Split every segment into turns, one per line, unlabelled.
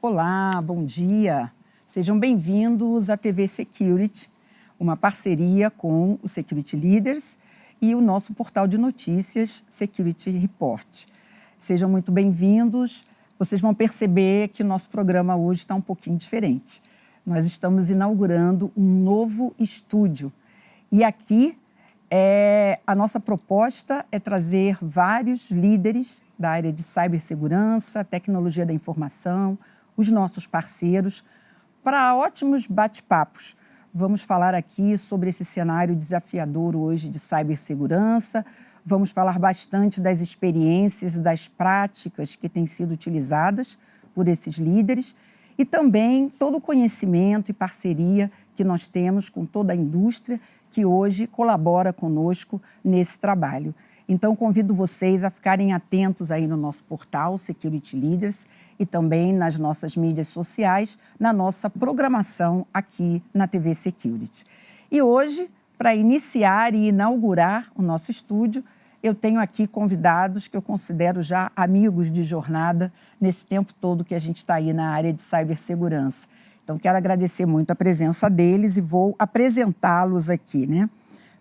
Olá, bom dia. Sejam bem-vindos à TV Security, uma parceria com o Security Leaders e o nosso portal de notícias Security Report. Sejam muito bem-vindos. Vocês vão perceber que o nosso programa hoje está um pouquinho diferente. Nós estamos inaugurando um novo estúdio. E aqui, a nossa proposta é trazer vários líderes da área de cibersegurança, tecnologia da informação, os nossos parceiros, para ótimos bate-papos. Vamos falar aqui sobre esse cenário desafiador hoje de cibersegurança, vamos falar bastante das experiências, das práticas que têm sido utilizadas por esses líderes e também todo o conhecimento e parceria que nós temos com toda a indústria que hoje colabora conosco nesse trabalho. Então, convido vocês a ficarem atentos aí no nosso portal Security Leaders e também nas nossas mídias sociais, na nossa programação aqui na TV Security. E hoje, para iniciar e inaugurar o nosso estúdio, eu tenho aqui convidados que eu considero já amigos de jornada nesse tempo todo que a gente está aí na área de cibersegurança. Então, quero agradecer muito a presença deles e vou apresentá-los aqui, né?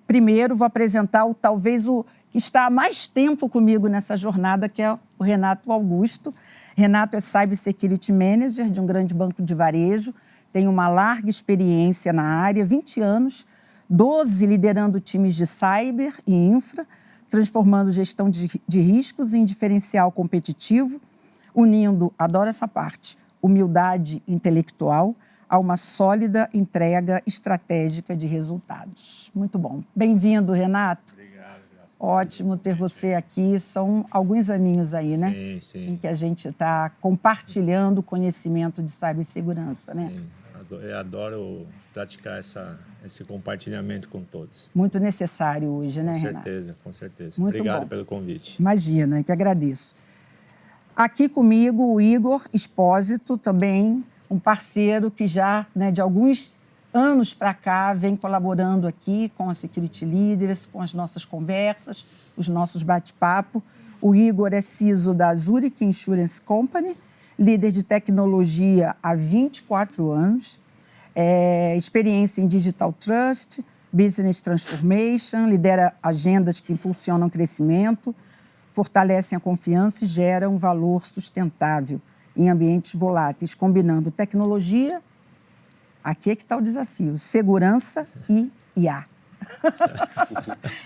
Primeiro, vou apresentar talvez o que está há mais tempo comigo nessa jornada, que é o Renato Augusto. Renato é Cybersecurity Manager de um grande banco de varejo, tem uma larga experiência na área, 20 anos, 12 liderando times de cyber e infra, transformando gestão de riscos em diferencial competitivo, unindo, adoro essa parte, humildade intelectual a uma sólida entrega estratégica de resultados. Muito bom. Bem-vindo, Renato. Ótimo ter você aqui. São alguns aninhos aí, né?
Sim, sim.
Em que a gente está compartilhando conhecimento de cibersegurança, né?
Sim, eu adoro praticar esse compartilhamento com todos.
Muito necessário hoje, né, Renato?
Com certeza.
Muito
Obrigado
bom.
pelo convite.
Imagina, eu que agradeço. Aqui comigo o Igor Espósito, também um parceiro que já, né, de alguns anos para cá, vem colaborando aqui com a Security Leaders, com as nossas conversas, os nossos bate-papo. O Igor é CISO da Zurich Insurance Company, líder de tecnologia há 24 anos, experiência em Digital Trust, Business Transformation, lidera agendas que impulsionam crescimento, fortalecem a confiança e geram valor sustentável em ambientes voláteis, combinando tecnologia. Aqui é que está o desafio, segurança e IA.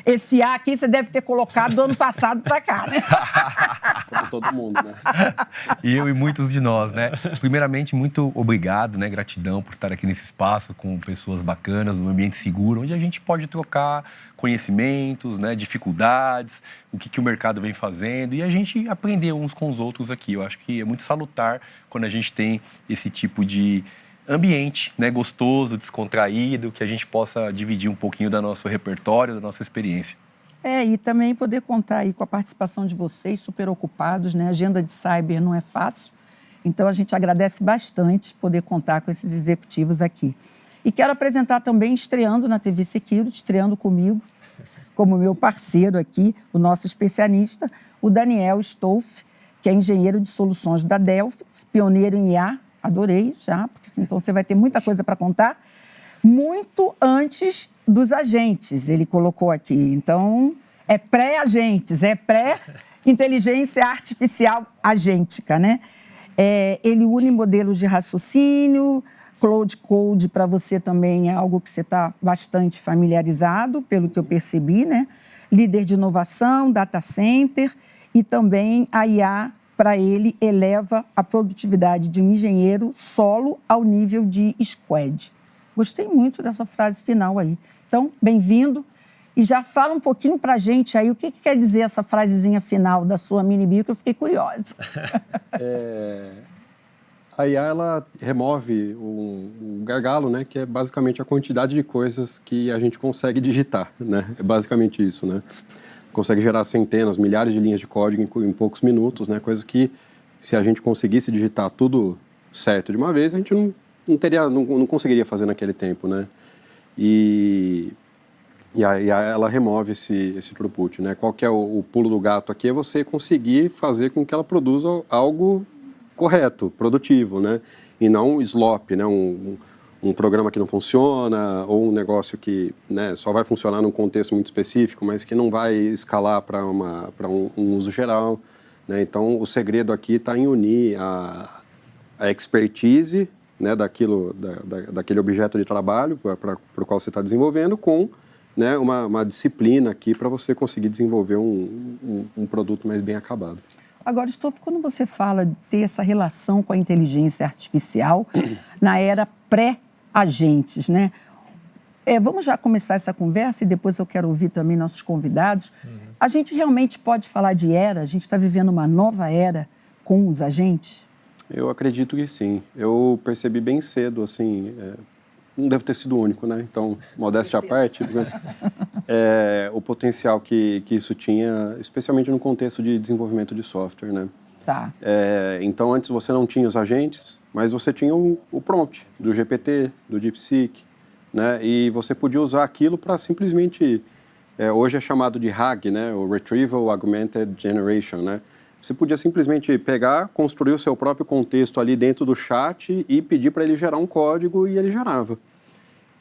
Esse IA aqui você deve ter colocado do ano passado para cá, né?
Para todo mundo, né?
Eu e muitos de nós, né? Primeiramente, muito obrigado, né? Gratidão por estar aqui nesse espaço com pessoas bacanas, num ambiente seguro, onde a gente pode trocar conhecimentos, né? Dificuldades, o que o mercado vem fazendo e a gente aprender uns com os outros aqui. Eu acho que é muito salutar quando a gente tem esse tipo de ambiente, né, gostoso, descontraído, que a gente possa dividir um pouquinho do nosso repertório, da nossa experiência.
E também poder contar aí com a participação de vocês, super ocupados, né? A agenda de cyber não é fácil, então a gente agradece bastante poder contar com esses executivos aqui. E quero apresentar também, estreando na TV Security, estreando comigo, como meu parceiro aqui, o nosso especialista, o Daniel Stolf, que é engenheiro de soluções da Delphix, pioneiro em IA. Adorei já, porque então você vai ter muita coisa para contar. Muito antes dos agentes, ele colocou aqui. Então, é pré-agentes, é pré-inteligência artificial agêntica, né? Ele une modelos de raciocínio, Cloud Code para você também é algo que você está bastante familiarizado, pelo que eu percebi, né? Líder de inovação, data center e também a IA para ele, eleva a produtividade de um engenheiro solo ao nível de squad. Gostei muito dessa frase final aí. Então, bem-vindo. E já fala um pouquinho para a gente aí o que quer dizer essa frasezinha final da sua mini-bio, que eu fiquei curiosa.
A IA, ela remove um gargalo, né, que é basicamente a quantidade de coisas que a gente consegue digitar, né? É basicamente isso, né? Consegue gerar centenas, milhares de linhas de código em poucos minutos, né? Coisa que, se a gente conseguisse digitar tudo certo de uma vez, a gente não conseguiria fazer naquele tempo, né? E aí ela remove esse throughput, né? Qual que é o pulo do gato aqui? É você conseguir fazer com que ela produza algo correto, produtivo, né? E não slop, né? Um programa que não funciona ou um negócio que, né, só vai funcionar num contexto muito específico, mas que não vai escalar para um uso geral, né? Então, o segredo aqui está em unir a expertise, né, daquele objeto de trabalho para o qual você está desenvolvendo com, né, uma disciplina aqui para você conseguir desenvolver um produto mais bem acabado.
Agora, Stoff, quando você fala de ter essa relação com a inteligência artificial na era pré-agentes, né? Vamos já começar essa conversa e depois eu quero ouvir também nossos convidados. A gente realmente pode falar de era? A gente está vivendo uma nova era com os agentes?
Eu acredito que sim. Eu percebi bem cedo, assim, não devo ter sido o único, né? Então, modéstia à parte, mas, o potencial que isso tinha, especialmente no contexto de desenvolvimento de software, né?
Tá.
Então, antes você não tinha os agentes, mas você tinha o prompt do GPT, do DeepSeek, né? E você podia usar aquilo para simplesmente, hoje é chamado de RAG, né? O Retrieval Augmented Generation, né? Você podia simplesmente pegar, construir o seu próprio contexto ali dentro do chat e pedir para ele gerar um código e ele gerava.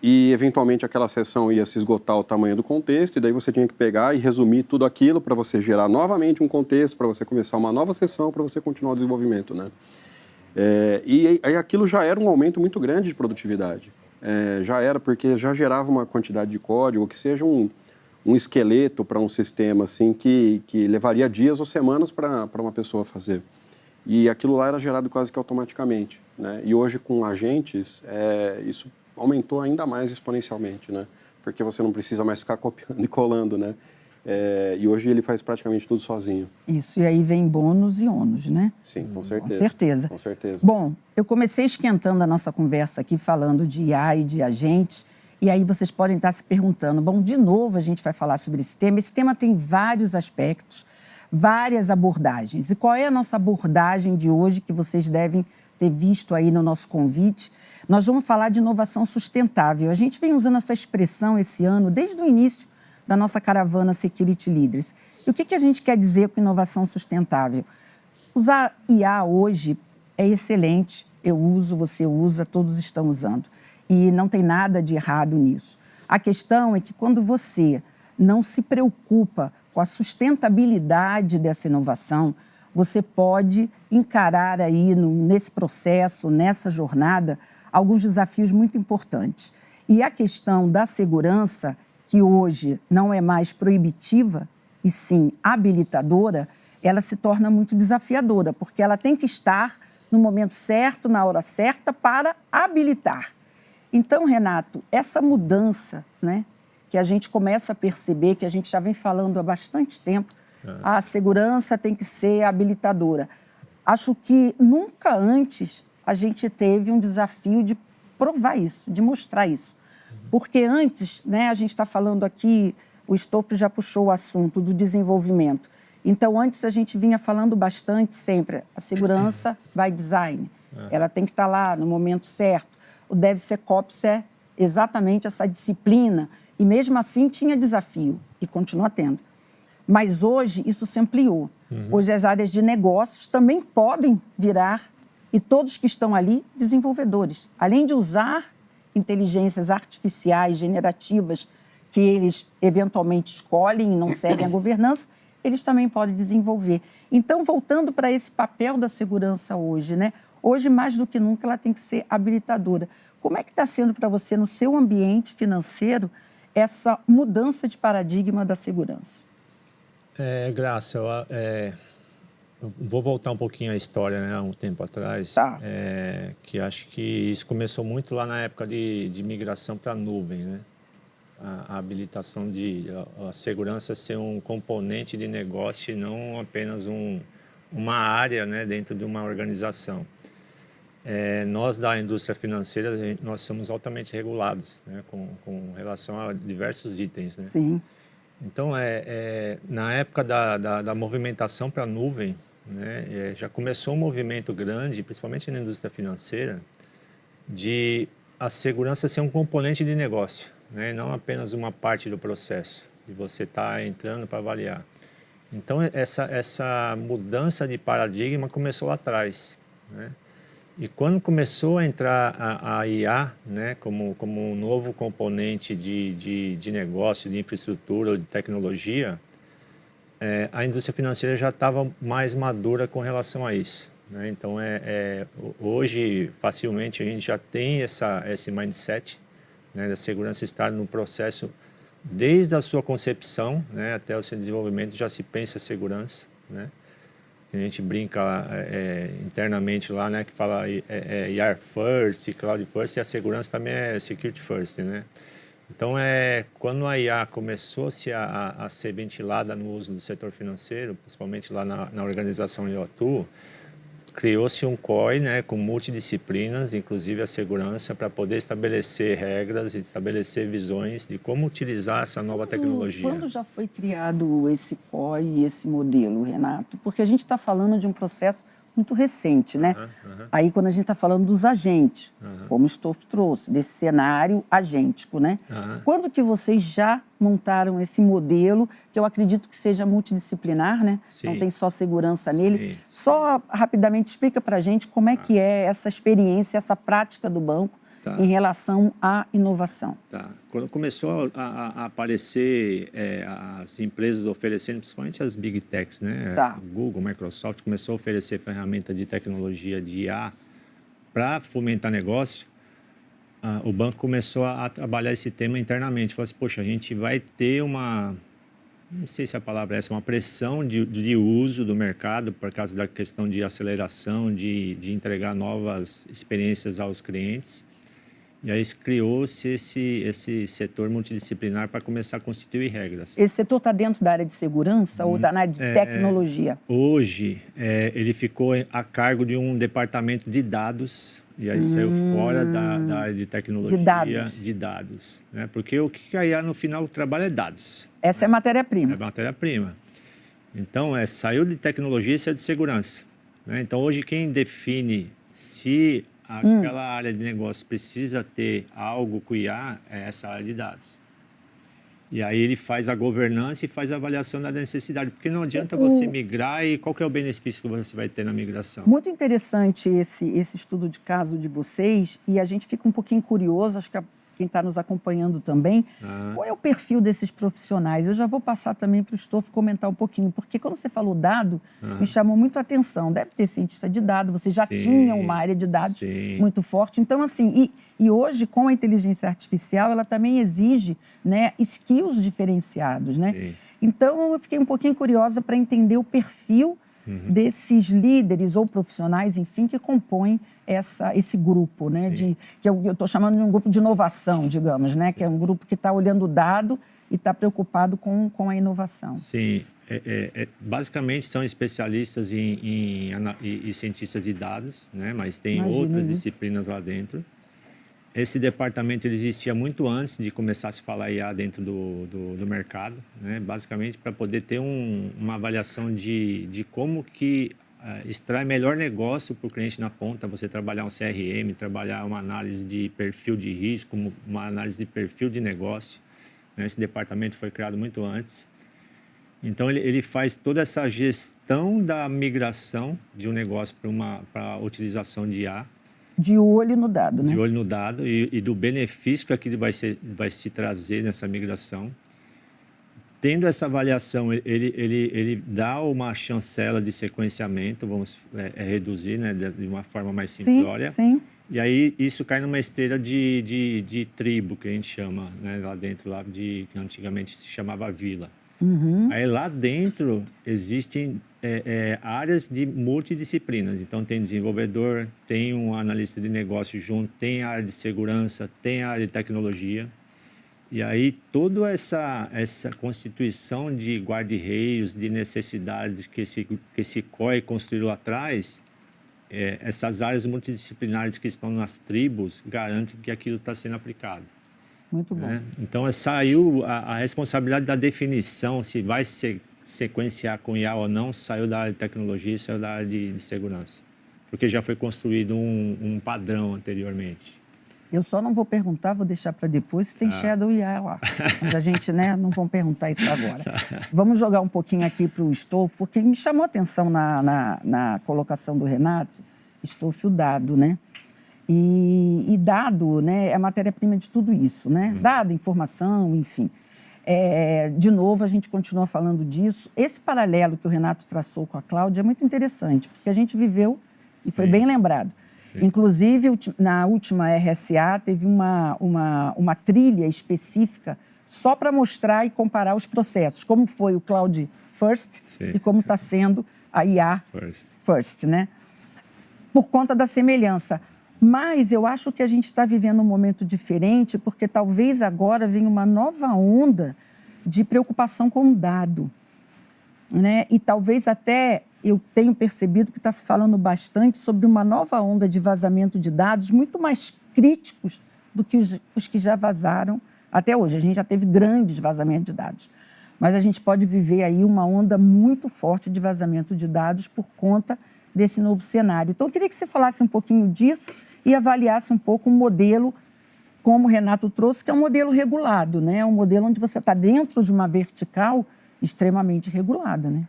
E, eventualmente, aquela sessão ia se esgotar o tamanho do contexto e daí você tinha que pegar e resumir tudo aquilo para você gerar novamente um contexto, para você começar uma nova sessão, para você continuar o desenvolvimento, né? E aí aquilo já era um aumento muito grande de produtividade. Já era porque já gerava uma quantidade de código que seja um esqueleto para um sistema assim que levaria dias ou semanas para uma pessoa fazer. E aquilo lá era gerado quase que automaticamente, né? E hoje com agentes, isso aumentou ainda mais exponencialmente, né? Porque você não precisa mais ficar copiando e colando, né? E hoje ele faz praticamente tudo sozinho.
Isso, e aí vem bônus e ônus, né?
Sim, com certeza.
Com certeza.
Com certeza.
Bom, eu comecei esquentando a nossa conversa aqui falando de IA e de agentes. E aí vocês podem estar se perguntando, bom, de novo a gente vai falar sobre esse tema. Esse tema tem vários aspectos, várias abordagens. E qual é a nossa abordagem de hoje que vocês devem ter visto aí no nosso convite? Nós vamos falar de inovação sustentável. A gente vem usando essa expressão esse ano, desde o início da nossa caravana Security Leaders. E o que a gente quer dizer com inovação sustentável? Usar IA hoje é excelente. Eu uso, você usa, todos estão usando. E não tem nada de errado nisso. A questão é que quando você não se preocupa com a sustentabilidade dessa inovação, você pode encarar aí nesse processo, nessa jornada, alguns desafios muito importantes. E a questão da segurança, que hoje não é mais proibitiva, e sim habilitadora, ela se torna muito desafiadora, porque ela tem que estar no momento certo, na hora certa, para habilitar. Então, Renato, essa mudança, né, que a gente começa a perceber, que a gente já vem falando há bastante tempo, a segurança tem que ser habilitadora. Acho que nunca antes a gente teve um desafio de provar isso, de mostrar isso. Porque antes, né, a gente está falando aqui, o Stoff já puxou o assunto do desenvolvimento. Então, antes a gente vinha falando bastante sempre, a segurança by design. Ela tem que estar lá no momento certo. O DevSecOps é exatamente essa disciplina. E mesmo assim tinha desafio, e continua tendo. Mas hoje isso se ampliou. Hoje as áreas de negócios também podem virar, e todos que estão ali, desenvolvedores. Além de usar inteligências artificiais, generativas, que eles eventualmente escolhem e não seguem a governança, eles também podem desenvolver. Então, voltando para esse papel da segurança hoje, né? Hoje, mais do que nunca, ela tem que ser habilitadora. Como é que está sendo para você, no seu ambiente financeiro, essa mudança de paradigma da segurança?
Graça, eu vou voltar um pouquinho à história, né, há um tempo atrás,
Tá.
que acho que isso começou muito lá na época de migração para a nuvem, né? A habilitação a segurança ser um componente de negócio e não apenas uma área, né, dentro de uma organização. Nós da indústria financeira, nós somos altamente regulados, né, com relação a diversos itens, né?
Sim.
Então, na época da movimentação para a nuvem, né, já começou um movimento grande, principalmente na indústria financeira, de a segurança ser um componente de negócio, né, não apenas uma parte do processo, e você está entrando para avaliar. Então, essa mudança de paradigma começou lá atrás. né? E quando começou a entrar a IA, né, como um novo componente de negócio, de infraestrutura, de tecnologia, a indústria financeira já estava mais madura com relação a isso, né? Então, hoje, facilmente, a gente já tem esse mindset, né, da segurança estar no processo, desde a sua concepção, né, até o seu desenvolvimento, já se pensa segurança, né? A gente brinca internamente lá, né, que fala IR First, Cloud First, e a segurança também é Security First, né? Então, quando a IA começou-se a ser ventilada no uso do setor financeiro, principalmente lá na organização onde eu atuo, criou-se um COI, né, com multidisciplinas, inclusive a segurança, para poder estabelecer regras e estabelecer visões de como utilizar essa nova tecnologia.
Quando já foi criado esse COI e esse modelo, Renato? Porque a gente está falando de um processo muito recente, né? Aí, quando a gente está falando dos agentes, como o Stoff trouxe, desse cenário agêntico, né? Quando que vocês já montaram esse modelo, que eu acredito que seja multidisciplinar, né?
Sim.
Não tem só segurança nele.
Sim.
Só rapidamente explica para a gente como é que é essa experiência, essa prática do banco em relação à inovação.
Tá. Quando começou a aparecer as empresas oferecendo, principalmente as Big Techs, né?
Tá.
Google, Microsoft, começou a oferecer ferramenta de tecnologia de IA para fomentar negócio, o banco começou a trabalhar esse tema internamente. Falou assim, poxa, a gente vai ter não sei se a palavra é essa, uma pressão de uso do mercado por causa da questão de aceleração, de entregar novas experiências aos clientes. E aí criou-se esse setor multidisciplinar para começar a constituir regras.
Esse setor está dentro da área de segurança ou está na área de tecnologia?
Hoje, ele ficou a cargo de um departamento de dados, e aí saiu fora da área de tecnologia
De
dados, né? Porque o que a IA, no final, o trabalho é dados.
Essa é matéria-prima.
É matéria-prima. Então, saiu de tecnologia e saiu de segurança, né? Então, hoje, quem define se aquela área de negócio precisa ter algo com IA é essa área de dados. E aí ele faz a governança e faz a avaliação da necessidade, porque não adianta você migrar e qual que é o benefício que você vai ter na migração.
Muito interessante esse estudo de caso de vocês, e a gente fica um pouquinho curioso, acho que quem está nos acompanhando também, qual é o perfil desses profissionais? Eu já vou passar também para o Stoff comentar um pouquinho, porque quando você falou dado, me chamou muito a atenção. Deve ter cientista de dados, vocês já tinham uma área de dados muito forte. Então, assim, e hoje, com a inteligência artificial, ela também exige, né, skills diferenciados, né?
Sim.
Então, eu fiquei um pouquinho curiosa para entender o perfil desses líderes ou profissionais, enfim, que compõem esse grupo, né? Que eu estou chamando de um grupo de inovação, digamos, né? Que é um grupo que está olhando o dado e está preocupado com a inovação.
Sim, basicamente são especialistas e cientistas de dados, né? Mas tem outras disciplinas lá dentro. Esse departamento ele existia muito antes de começar a se falar IA dentro do mercado, né? Basicamente para poder ter uma avaliação de como que extrai melhor negócio para o cliente na ponta, você trabalhar um CRM, trabalhar uma análise de perfil de risco, uma análise de perfil de negócio, né? Esse departamento foi criado muito antes. Então, ele faz toda essa gestão da migração de um negócio para a utilização de IA.
De olho no dado, né?
De olho no dado e do benefício que aquilo vai se trazer nessa migração. Tendo essa avaliação, ele dá uma chancela de sequenciamento, vamos reduzir, né, de uma forma mais simplória.
Sim.
E aí isso cai numa esteira de tribo, que a gente chama, né, lá dentro, que antigamente se chamava vila. Aí lá dentro existem áreas de multidisciplinas. Então tem desenvolvedor, tem um analista de negócio junto, tem a área de segurança, tem a área de tecnologia. E aí toda essa constituição de guarda-reios, de necessidades que esse COI construiu lá atrás, essas áreas multidisciplinares que estão nas tribos garantem que aquilo está sendo aplicado.
Muito bom.
Então, saiu a responsabilidade da definição, se vai sequenciar com IA ou não, saiu da área de tecnologia, saiu da área de segurança. Porque já foi construído um padrão anteriormente.
Eu só não vou perguntar, vou deixar para depois, se tem Shadow IA lá. Mas a gente, né, não vamos perguntar isso agora. Vamos jogar um pouquinho aqui para o Stoff, porque me chamou a atenção na colocação do Renato, Stoff, o dado, né? E dado, né, é a matéria-prima de tudo isso, né? Dado, informação, enfim. De novo, a gente continua falando disso. Esse paralelo que o Renato traçou com a Cláudia é muito interessante, porque a gente viveu, e foi bem lembrado. Sim. Inclusive, na última RSA, teve uma trilha específica só para mostrar e comparar os processos, como foi o Cloud First e como está sendo a IA First, né? Por conta da semelhança. Mas eu acho que a gente está vivendo um momento diferente, porque talvez agora venha uma nova onda de preocupação com o dado, né? E talvez até eu tenho percebido que está se falando bastante sobre uma nova onda de vazamento de dados muito mais críticos do que os que já vazaram até hoje. A gente já teve grandes vazamentos de dados, mas a gente pode viver aí uma onda muito forte de vazamento de dados por conta desse novo cenário. Então, eu queria que você falasse um pouquinho disso e avaliasse um pouco um modelo, como o Renato trouxe, que é um modelo regulado, né? Um modelo onde você está dentro de uma vertical extremamente regulada, né?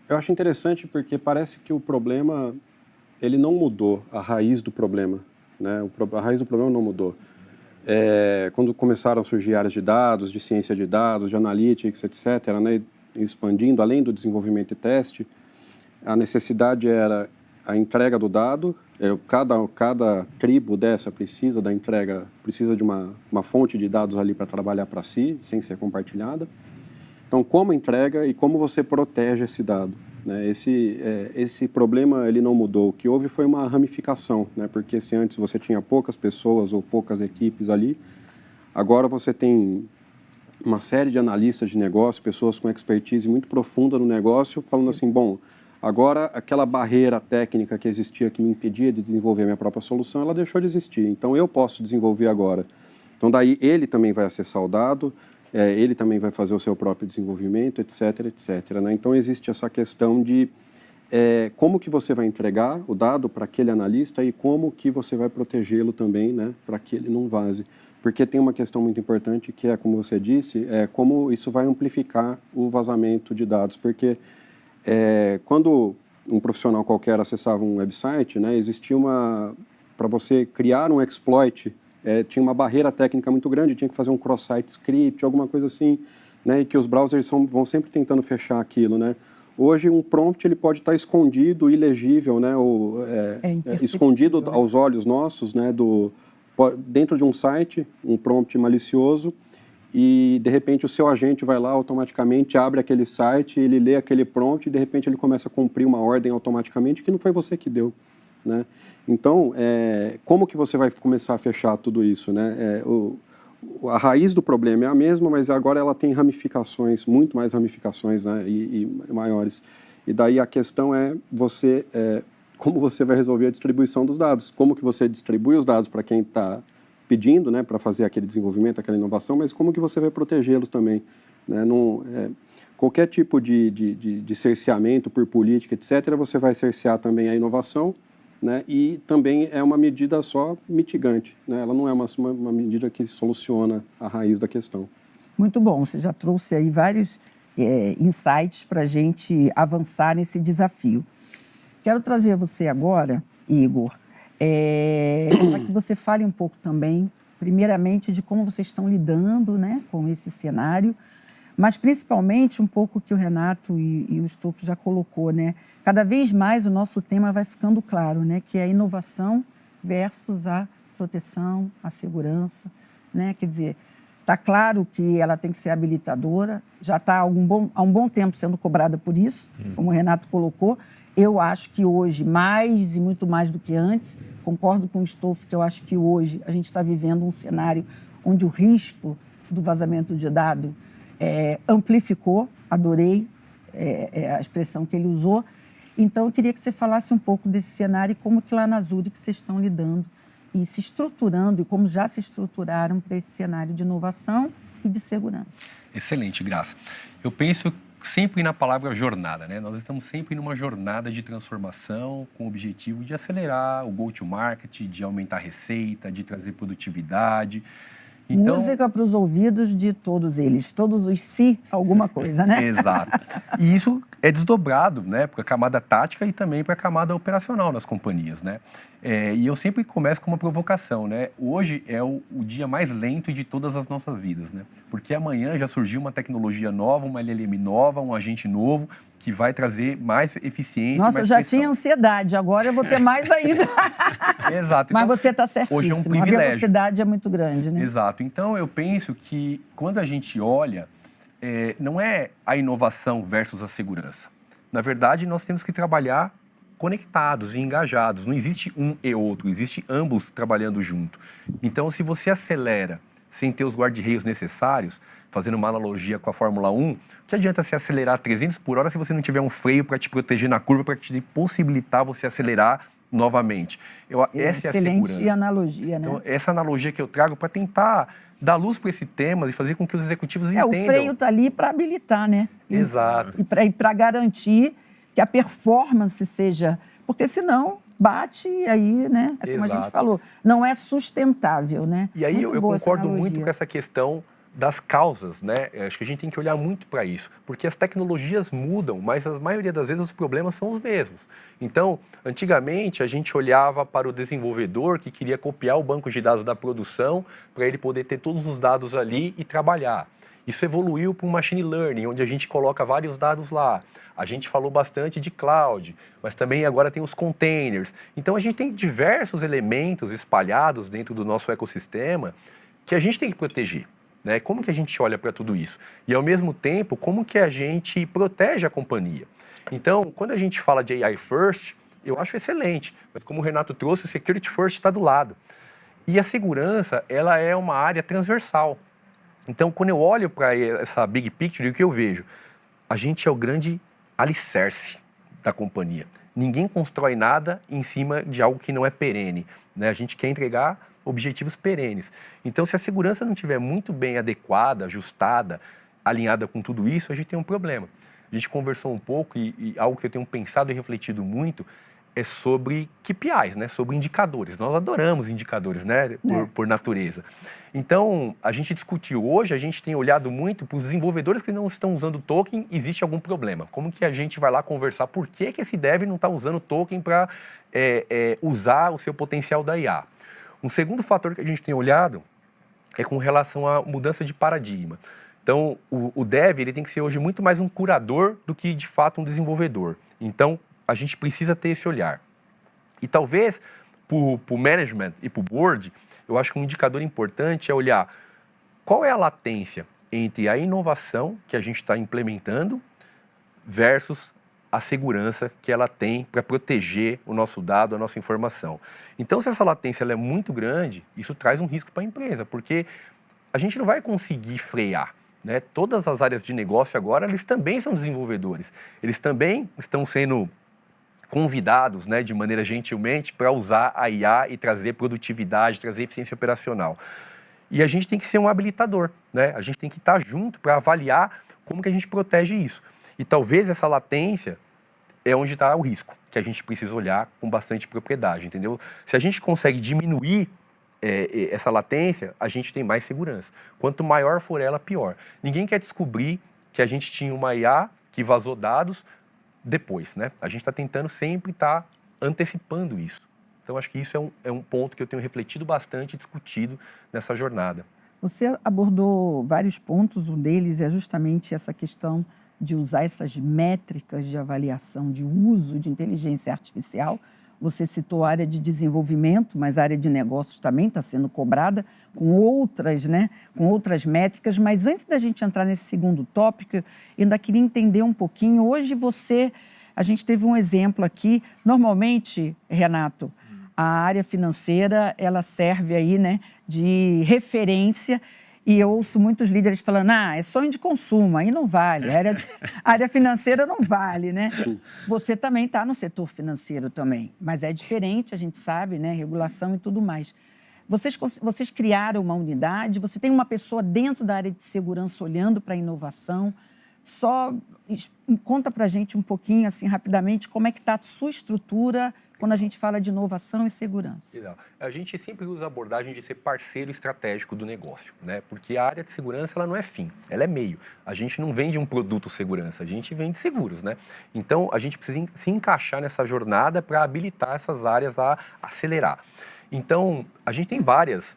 Eu acho interessante porque parece que o problema, ele não mudou, a raiz do problema, né? A raiz do problema não mudou. Quando começaram a surgir áreas de dados, de ciência de dados, de analytics, etc., né? Expandindo, além do desenvolvimento e teste, a necessidade era a entrega do dado. Cada tribo dessa precisa da entrega, precisa de uma fonte de dados ali para trabalhar para si, sem ser compartilhada. Então, como entrega e como você protege esse dado, né? Esse problema ele não mudou. O que houve foi uma ramificação, né? Porque se antes você tinha poucas pessoas ou poucas equipes ali, agora você tem uma série de analistas de negócio, pessoas com expertise muito profunda no negócio, falando assim, bom, agora aquela barreira técnica que existia, que me impedia de desenvolver a minha própria solução, ela deixou de existir, então eu posso desenvolver agora. Então daí ele também vai acessar o dado, ele também vai fazer o seu próprio desenvolvimento, etc, etc, né? Então existe essa questão de como que você vai entregar o dado para aquele analista e como que você vai protegê-lo também, né, para que ele não vaze. Porque tem uma questão muito importante que é, como você disse, como isso vai amplificar o vazamento de dados. Porque quando um profissional qualquer acessava um website, né, existia para você criar um exploit, tinha uma barreira técnica muito grande, tinha que fazer um cross-site script, alguma coisa assim, né, e que os browsers vão sempre tentando fechar aquilo, né. Hoje, um prompt ele pode estar escondido, ilegível, né, ou escondido aos olhos nossos, né, dentro de um site, um prompt malicioso, e de repente o seu agente vai lá automaticamente, abre aquele site, ele lê aquele prompt e de repente ele começa a cumprir uma ordem automaticamente que não foi você que deu, né? Então, como que você vai começar a fechar tudo isso, né? A raiz do problema é a mesma, mas agora ela tem ramificações, muito mais ramificações, né, e maiores. E daí a questão é como você vai resolver a distribuição dos dados, como que você distribui os dados para quem está pedindo, né, para fazer aquele desenvolvimento, aquela inovação, mas como que você vai protegê-los também, né? Qualquer tipo de cerceamento por política, etc., você vai cercear também a inovação, né, e também é uma medida só mitigante, né? Ela não é uma medida que soluciona a raiz da questão.
Muito bom, você já trouxe aí vários insights para a gente avançar nesse desafio. Quero trazer você agora, Igor, para que você fale um pouco também, primeiramente, de como vocês estão lidando, né, com esse cenário, mas principalmente um pouco que o Renato e o Stoff já colocou, né? Cada vez mais o nosso tema vai ficando claro, né, que é a inovação versus a proteção, a segurança, né? Quer dizer, está claro que ela tem que ser habilitadora, já está há um bom tempo sendo cobrada por isso, como o Renato colocou. Eu acho que hoje, mais e muito mais do que antes, concordo com o Stoff, que eu acho que hoje a gente está vivendo um cenário onde o risco do vazamento de dado amplificou, adorei a expressão que ele usou. Então, eu queria que você falasse um pouco desse cenário e como que lá na Zurich vocês estão lidando e se estruturando, e como já se estruturaram para esse cenário de inovação e de segurança.
Excelente, Graça. Eu penso sempre na palavra jornada, né? Nós estamos sempre numa jornada de transformação com o objetivo de acelerar o go-to-market, de aumentar a receita, de trazer produtividade, Então,
música para os ouvidos de todos eles, todos os si, alguma coisa, né?
Exato. E isso é desdobrado, né, para a camada tática e também para a camada operacional nas companhias, né? E eu sempre começo com uma provocação, né? Hoje é o dia mais lento de todas as nossas vidas, né? Porque amanhã já surgiu uma tecnologia nova, uma LLM nova, um agente novo que vai trazer mais eficiência.
Nossa,
mais
eu já
pressão.
tinha ansiedade, agora eu vou ter mais ainda.
Exato.
Mas
Então,
você está certíssimo,
hoje é um
a
privilégio.
velocidade é muito grande, né?
Exato. Então, eu penso que quando a gente olha, não é a inovação versus a segurança. Na verdade, nós temos que trabalhar conectados e engajados. Não existe um e outro, existe ambos trabalhando junto. Então, se você acelera sem ter os guarda-reios necessários, fazendo uma analogia com a Fórmula 1, que adianta você acelerar 300 por hora se você não tiver um freio para te proteger na curva, para te possibilitar você acelerar novamente. Essa é a segurança.
Excelente analogia, né?
Então, essa analogia que eu trago para tentar dar luz para esse tema e fazer com que os executivos entendam.
O freio está ali para habilitar, né?
Exato.
E para garantir que a performance seja... Porque senão bate e aí, né? É como a gente falou, não é sustentável, né?
E aí
muito
eu
boa essa
concordo
analogia.
muito com essa questão das causas, né? Acho que a gente tem que olhar muito para isso, porque as tecnologias mudam, mas a maioria das vezes os problemas são os mesmos. Então, antigamente a gente olhava para o desenvolvedor que queria copiar o banco de dados da produção para ele poder ter todos os dados ali e trabalhar. Isso evoluiu para o machine learning, onde a gente coloca vários dados lá. A gente falou bastante de cloud, mas também agora tem os containers. Então a gente tem diversos elementos espalhados dentro do nosso ecossistema que a gente tem que proteger. Né? Como que a gente olha para tudo isso? E, ao mesmo tempo, como que a gente protege a companhia? Então, quando a gente fala de AI First, eu acho excelente, mas como o Renato trouxe, o Security First está do lado. E a segurança, ela é uma área transversal. Então, quando eu olho para essa big picture, o que eu vejo? A gente é o grande alicerce da companhia. Ninguém constrói nada em cima de algo que não é perene. Né? A gente quer entregar objetivos perenes. Então, se a segurança não estiver muito bem adequada, ajustada, alinhada com tudo isso, a gente tem um problema. A gente conversou um pouco e algo que eu tenho pensado e refletido muito é sobre KPIs, né? Sobre indicadores. Nós adoramos indicadores, né? Por natureza. Então, a gente discutiu hoje, a gente tem olhado muito para os desenvolvedores que não estão usando token, existe algum problema. Como que a gente vai lá conversar por que esse dev não está usando token para usar o seu potencial da IA? Um segundo fator que a gente tem olhado é com relação à mudança de paradigma. Então, o dev ele tem que ser hoje muito mais um curador do que, de fato, um desenvolvedor. Então, a gente precisa ter esse olhar. E talvez, para o management e para o board, eu acho que um indicador importante é olhar qual é a latência entre a inovação que a gente está implementando versus a segurança que ela tem para proteger o nosso dado, a nossa informação. Então, se essa latência ela é muito grande, isso traz um risco para a empresa, porque a gente não vai conseguir frear. Né? Todas as áreas de negócio agora, eles também são desenvolvedores. Eles também estão sendo convidados, né, de maneira gentilmente, para usar a IA e trazer produtividade, trazer eficiência operacional. E a gente tem que ser um habilitador. Né? A gente tem que estar junto para avaliar como que a gente protege isso. E talvez essa latência é onde está o risco, que a gente precisa olhar com bastante propriedade, entendeu? Se a gente consegue diminuir essa latência, a gente tem mais segurança. Quanto maior for ela, pior. Ninguém quer descobrir que a gente tinha uma IA que vazou dados depois, né? A gente está tentando sempre estar antecipando isso. Então, acho que isso é um ponto que eu tenho refletido bastante e discutido nessa jornada.
Você abordou vários pontos, um deles é justamente essa questão de usar essas métricas de avaliação de uso de inteligência artificial. Você citou a área de desenvolvimento, mas a área de negócios também está sendo cobrada com outras, né, com outras métricas. Mas antes da gente entrar nesse segundo tópico, eu ainda queria entender um pouquinho. Hoje a gente teve um exemplo aqui. Normalmente, Renato, a área financeira, ela serve aí, né, de referência. E eu ouço muitos líderes falando, é sonho de consumo, aí não vale, a área financeira não vale, né? Você também está no setor financeiro também, mas é diferente, a gente sabe, né? Regulação e tudo mais. Vocês criaram uma unidade, você tem uma pessoa dentro da área de segurança olhando para a inovação. Só conta para a gente um pouquinho, assim, rapidamente, como é que está a sua estrutura quando a gente fala de inovação e segurança?
Legal. A gente sempre usa a abordagem de ser parceiro estratégico do negócio, né? Porque a área de segurança ela não é fim, ela é meio. A gente não vende um produto segurança, a gente vende seguros, né? Então, a gente precisa se encaixar nessa jornada para habilitar essas áreas a acelerar. Então, a gente tem várias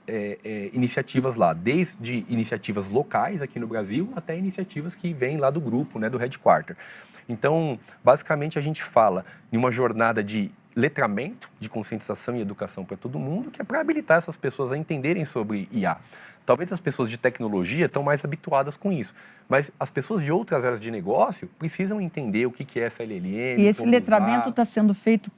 iniciativas lá, desde iniciativas locais aqui no Brasil até iniciativas que vêm lá do grupo, né, do headquarter. Então, basicamente, a gente fala em uma jornada de letramento, de conscientização e educação para todo mundo, que é para habilitar essas pessoas a entenderem sobre IA. Talvez as pessoas de tecnologia estão mais habituadas com isso, mas as pessoas de outras áreas de negócio precisam entender o que é essa LLM.
E esse letramento está sendo feito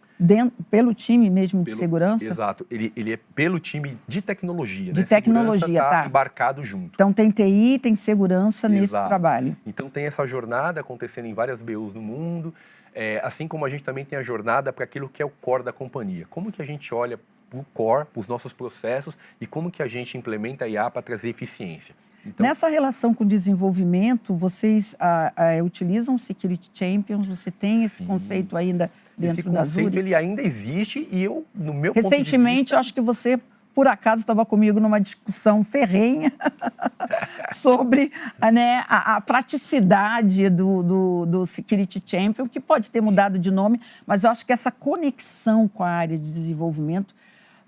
pelo time mesmo de segurança?
Exato, ele é pelo time de tecnologia.
De tecnologia,
tá?
Tá
Embarcado junto.
Então tem TI, tem segurança nesse trabalho.
Então tem essa jornada acontecendo em várias BUs no mundo, assim como a gente também tem a jornada para aquilo que é o core da companhia. Como que a gente olha para o core, para os nossos processos e como que a gente implementa a IA para trazer eficiência. Então,
nessa relação com o desenvolvimento, vocês utilizam Security Champions? Você tem esse conceito ainda dentro da Zurich?
Esse conceito ele ainda existe e eu, no meu
recentemente,
ponto de vista...
acho que você, por acaso, estava comigo numa discussão ferrenha sobre a praticidade do Security Champion, que pode ter mudado de nome, mas eu acho que essa conexão com a área de desenvolvimento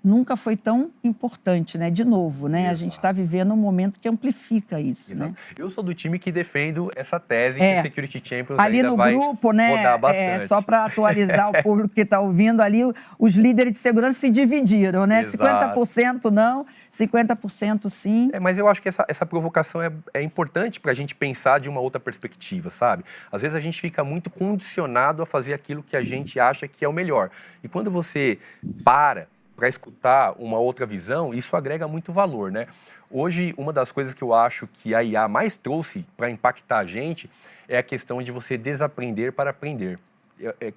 nunca foi tão importante, né? De novo, né? A gente está vivendo um momento que amplifica isso, né?
Eu sou do time que defendo essa tese que o Security Champions
ali
ainda
no
vai
grupo, né?
rodar bastante.
Só para atualizar o público que está ouvindo ali, os líderes de segurança se dividiram, né?
Exato.
50% não, 50% sim.
Mas eu acho que essa provocação é importante para a gente pensar de uma outra perspectiva, sabe? Às vezes a gente fica muito condicionado a fazer aquilo que a gente acha que é o melhor. E quando você para escutar uma outra visão, isso agrega muito valor, né? Hoje, uma das coisas que eu acho que a IA mais trouxe para impactar a gente é a questão de você desaprender para aprender.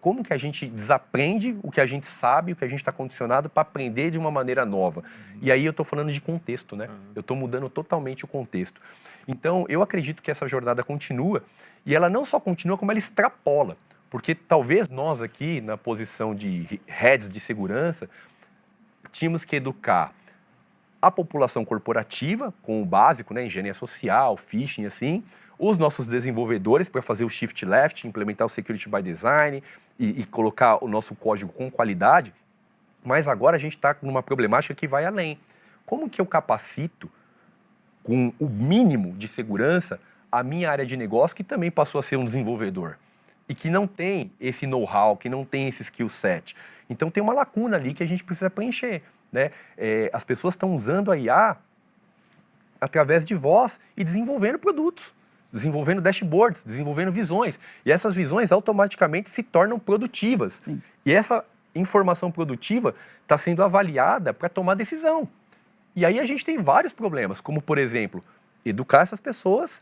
Como que a gente desaprende o que a gente sabe, o que a gente está condicionado para aprender de uma maneira nova. E aí eu estou falando de contexto, né? Eu estou mudando totalmente o contexto. Então, eu acredito que essa jornada continua, e ela não só continua, como ela extrapola. Porque talvez nós aqui, na posição de heads de segurança, tínhamos que educar a população corporativa, com o básico, né, engenharia social, phishing, assim, os nossos desenvolvedores para fazer o shift left, implementar o security by design e colocar o nosso código com qualidade, mas agora a gente está numa problemática que vai além. Como que eu capacito, com o mínimo de segurança, a minha área de negócio, que também passou a ser um desenvolvedor, e que não tem esse know-how, que não tem esse skill set? Então tem uma lacuna ali que a gente precisa preencher, né? As pessoas estão usando a IA através de voz e desenvolvendo produtos, desenvolvendo dashboards, desenvolvendo visões. E essas visões automaticamente se tornam produtivas.
Sim.
E essa informação produtiva está sendo avaliada para tomar decisão. E aí a gente tem vários problemas, como, por exemplo, educar essas pessoas.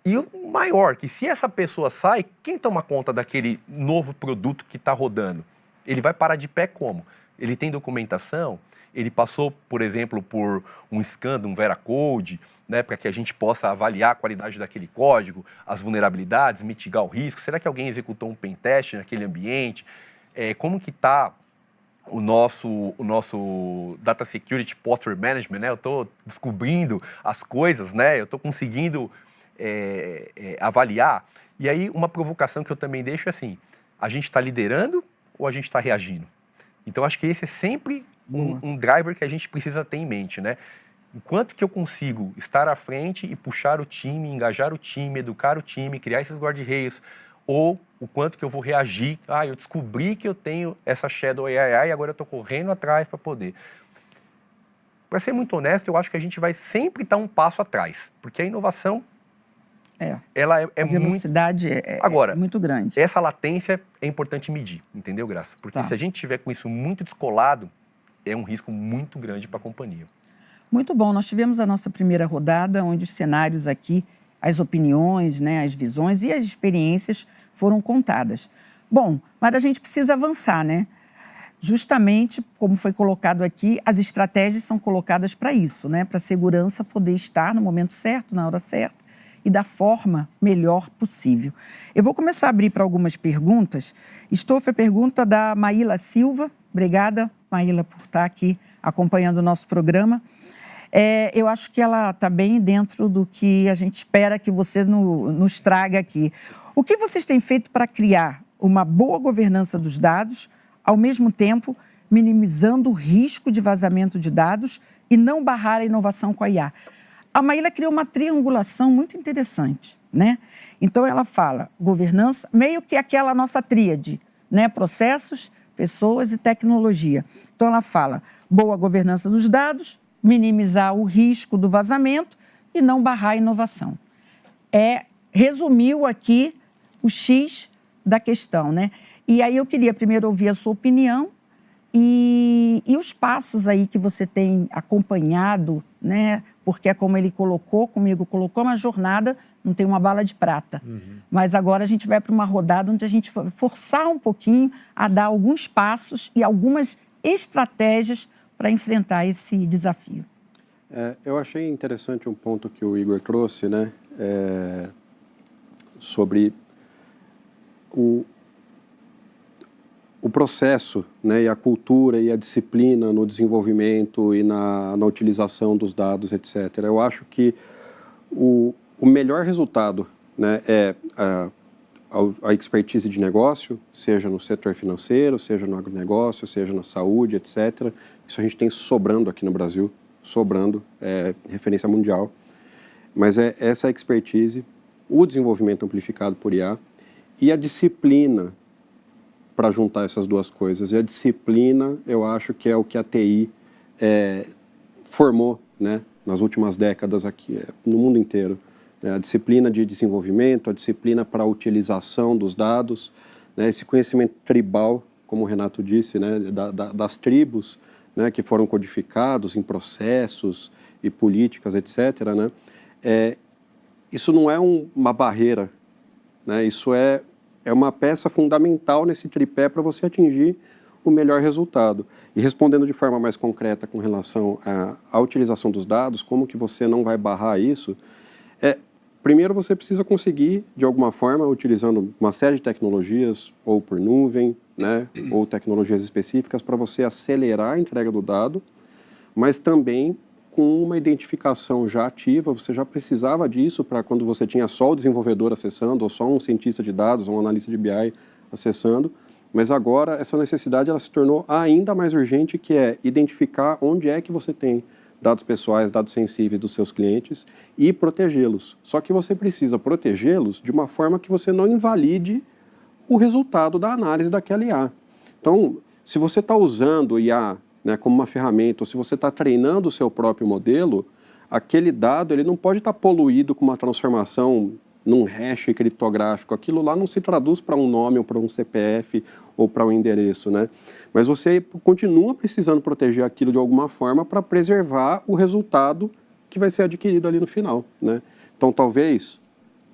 E o maior, que se essa pessoa sai, quem toma conta daquele novo produto que está rodando? Ele vai parar de pé como? Ele tem documentação? Ele passou, por exemplo, por um scan, um Veracode, né, para que a gente possa avaliar a qualidade daquele código, as vulnerabilidades, mitigar o risco? Será que alguém executou um pentest naquele ambiente? Como que está o nosso Data Security Posture Management, né? Eu estou descobrindo as coisas, né? Eu estou conseguindo avaliar. E aí, uma provocação que eu também deixo é assim, a gente está liderando ou a gente está reagindo? Então, acho que esse é sempre um driver que a gente precisa ter em mente, né? Enquanto que eu consigo estar à frente e puxar o time, engajar o time, educar o time, criar esses guarda-reios, ou o quanto que eu vou reagir, eu descobri que eu tenho essa Shadow AI e agora eu estou correndo atrás para poder. Para ser muito honesto, eu acho que a gente vai sempre estar um passo atrás, porque a inovação ela
a velocidade é muito grande.
Essa latência é importante medir, entendeu, Graça? Porque se a gente tiver com isso muito descolado, é um risco muito grande para a companhia.
Muito bom. Nós tivemos a nossa primeira rodada, onde os cenários aqui, as opiniões, né, as visões e as experiências foram contadas. Bom, mas a gente precisa avançar, né? Justamente, como foi colocado aqui, as estratégias são colocadas para isso, né? Para a segurança poder estar no momento certo, na hora certa, e da forma melhor possível. Eu vou começar a abrir para algumas perguntas. Foi a pergunta da Maíla Silva, Obrigada, Maíla, por estar aqui acompanhando o nosso programa. Eu acho que ela está bem dentro do que a gente espera que você nos traga aqui. O que vocês têm feito para criar uma boa governança dos dados, ao mesmo tempo minimizando o risco de vazamento de dados e não barrar a inovação com a IA? A Maíla criou uma triangulação muito interessante, né? Então, ela fala governança, meio que aquela nossa tríade, né? Processos, pessoas e tecnologia. Então, ela fala boa governança dos dados, minimizar o risco do vazamento e não barrar a inovação. Resumiu aqui o X da questão, né? E aí eu queria primeiro ouvir a sua opinião e os passos aí que você tem acompanhado, né? Porque é como ele colocou, comigo colocou, uma jornada, não tem uma bala de prata. Mas agora a gente vai para uma rodada onde a gente vai forçar um pouquinho a dar alguns passos e algumas estratégias para enfrentar esse desafio.
Eu achei interessante um ponto que o Igor trouxe, né? Sobre o processo, né, e a cultura e a disciplina no desenvolvimento e na utilização dos dados, etc. Eu acho que o melhor resultado, né, é a expertise de negócio, seja no setor financeiro, seja no agronegócio, seja na saúde, etc. Isso a gente tem sobrando aqui no Brasil, referência mundial. Mas essa expertise, o desenvolvimento amplificado por IA e a disciplina para juntar essas duas coisas. E a disciplina, eu acho que é o que a TI formou, né, nas últimas décadas aqui, no mundo inteiro. A disciplina de desenvolvimento, a disciplina para a utilização dos dados, né, esse conhecimento tribal, como o Renato disse, né, das tribos, né, que foram codificados em processos e políticas, etc. Né, isso não é uma barreira, né, isso é uma peça fundamental nesse tripé para você atingir o melhor resultado. E respondendo de forma mais concreta com relação à utilização dos dados, como que você não vai barrar isso, primeiro você precisa conseguir, de alguma forma, utilizando uma série de tecnologias, ou por nuvem, né, ou tecnologias específicas, para você acelerar a entrega do dado, mas também com uma identificação já ativa. Você já precisava disso para quando você tinha só o desenvolvedor acessando, ou só um cientista de dados, ou um analista de BI acessando, mas agora essa necessidade ela se tornou ainda mais urgente, que é identificar onde é que você tem dados pessoais, dados sensíveis dos seus clientes e protegê-los. Só que você precisa protegê-los de uma forma que você não invalide o resultado da análise daquela IA. Então, se você está usando IA, né, como uma ferramenta, ou se você está treinando o seu próprio modelo, aquele dado ele não pode estar poluído com uma transformação num hash criptográfico. Aquilo lá não se traduz para um nome ou para um CPF ou para um endereço, né? Mas você continua precisando proteger aquilo de alguma forma para preservar o resultado que vai ser adquirido ali no final, né? Então, talvez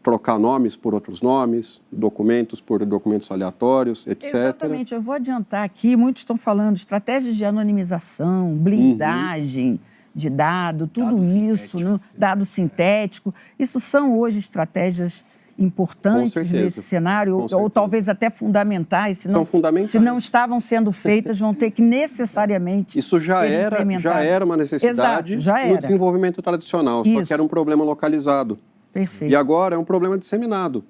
trocar nomes por outros nomes, documentos por documentos aleatórios, etc.
Exatamente. Eu vou adiantar aqui, muitos estão falando estratégias de anonimização, blindagem de dado, tudo isso, dado sintético. Isso são hoje estratégias importantes nesse cenário, ou talvez até fundamentais.
São fundamentais.
Se não estavam sendo feitas, vão ter que necessariamente
isso já era uma necessidade.
Exato, já era.
No desenvolvimento tradicional, só que era um problema localizado.
Perfeito.
E agora é um problema disseminado.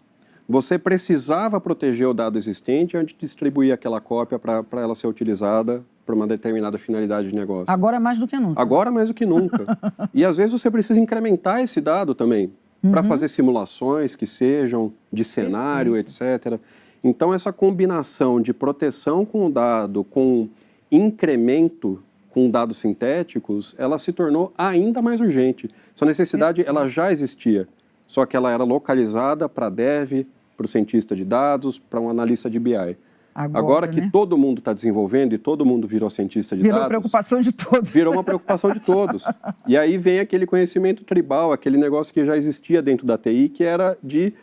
Você precisava proteger o dado existente antes de distribuir aquela cópia para ela ser utilizada para uma determinada finalidade de negócio.
Agora mais do que nunca.
Agora mais do que nunca. E às vezes você precisa incrementar esse dado também, para fazer simulações que sejam de cenário, etc. Então essa combinação de proteção com o dado, com incremento com dados sintéticos, ela se tornou ainda mais urgente. Essa necessidade ela já existia, só que ela era localizada para dev, para o cientista de dados, para um analista de BI. Agora que todo mundo está desenvolvendo e todo mundo virou cientista de dados...
Virou preocupação de todos.
Virou uma preocupação de todos. E aí vem aquele conhecimento tribal, aquele negócio que já existia dentro da TI, que era de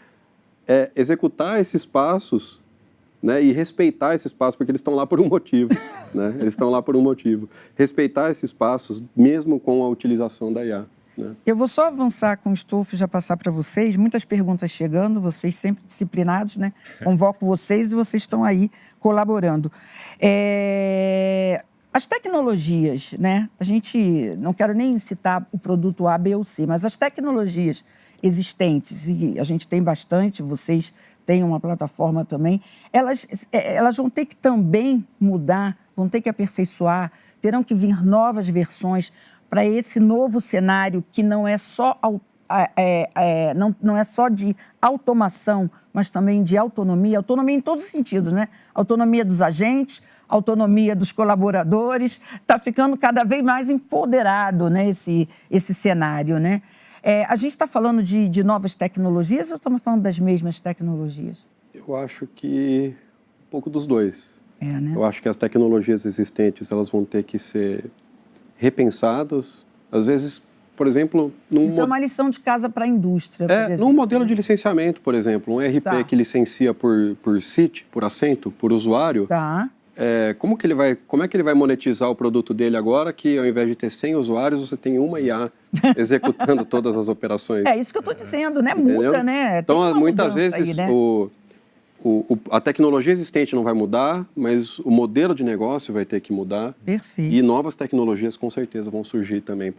executar esses passos, né, e respeitar esses passos, porque eles estão lá por um motivo. Né? Eles estão lá por um motivo. Respeitar esses passos, mesmo com a utilização da IA. né?
Eu vou só avançar com o estofo e já passar para vocês. Muitas perguntas chegando, vocês sempre disciplinados, né? Convoco vocês e vocês estão aí colaborando. As tecnologias, né? A gente, não quero nem citar o produto A, B ou C, mas as tecnologias existentes, e a gente tem bastante, vocês têm uma plataforma também, elas vão ter que também mudar, vão ter que aperfeiçoar, terão que vir novas versões para esse novo cenário que não é só, não é só de automação, mas também de autonomia em todos os sentidos, né? Autonomia dos agentes, autonomia dos colaboradores, está ficando cada vez mais empoderado, né, esse cenário, né? A gente está falando de novas tecnologias ou estamos falando das mesmas tecnologias?
Eu acho que um pouco dos dois.
Né?
Eu acho que as tecnologias existentes, elas vão ter que ser repensadas. Às vezes, por exemplo...
Isso é uma lição de casa para a indústria, por exemplo.
Num modelo de licenciamento, por exemplo, um RP que licencia por seat, por assento, por usuário...
Tá.
Como é que ele vai monetizar o produto dele agora que, ao invés de ter 100 usuários, você tem uma IA executando todas as operações?
É isso que eu estou dizendo, né? Muda,
entendeu?
né?
Então, muitas vezes,
aí, né?
a tecnologia existente não vai mudar, mas o modelo de negócio vai ter que mudar.
Perfeito.
E novas tecnologias, com certeza, vão surgir também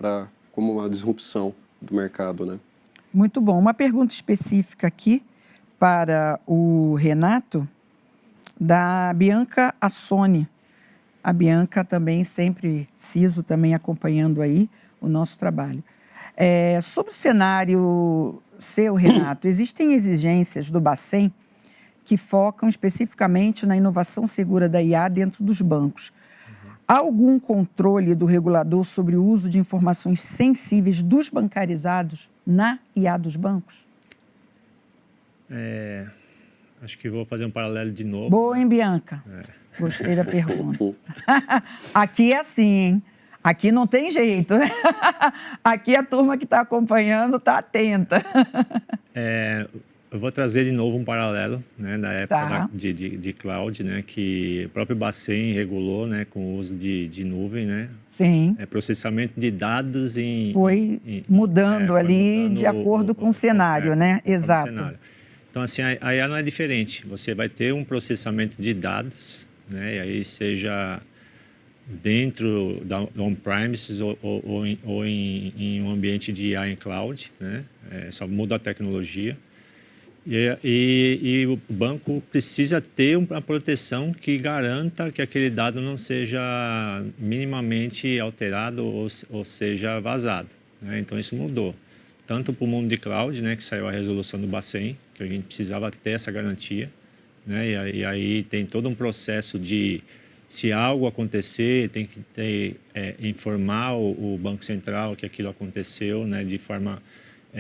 como uma disrupção do mercado, né?
Muito bom. Uma pergunta específica aqui para o Renato, da Bianca Assoni. A Bianca também sempre, CISO, também acompanhando aí o nosso trabalho. Sobre o cenário seu, Renato, existem exigências do Bacen que focam especificamente na inovação segura da IA dentro dos bancos. Há algum controle do regulador sobre o uso de informações sensíveis dos bancarizados na IA dos bancos?
Acho que vou fazer um paralelo de novo.
Boa, hein, Bianca? Gostei da pergunta. Aqui é assim, hein? Aqui não tem jeito, né? Aqui a turma que está acompanhando está atenta.
Eu vou trazer de novo um paralelo, né, da época de cloud, né, que o próprio Bacen regulou, né, com o uso de nuvem, né?
Sim.
Processamento de dados
foi mudando de acordo com o cenário, né? Exato.
Cenário. Então, assim, a IA não é diferente. Você vai ter um processamento de dados, né? E aí seja dentro da on-premises ou em um ambiente de IA em cloud, né? Só muda a tecnologia. E o banco precisa ter uma proteção que garanta que aquele dado não seja minimamente alterado ou seja vazado, né? Então, isso mudou. Tanto para o mundo de cloud, né, que saiu a resolução do Bacen, que a gente precisava ter essa garantia, né? E aí tem todo um processo de, se algo acontecer, tem que informar o Banco Central que aquilo aconteceu, né, de forma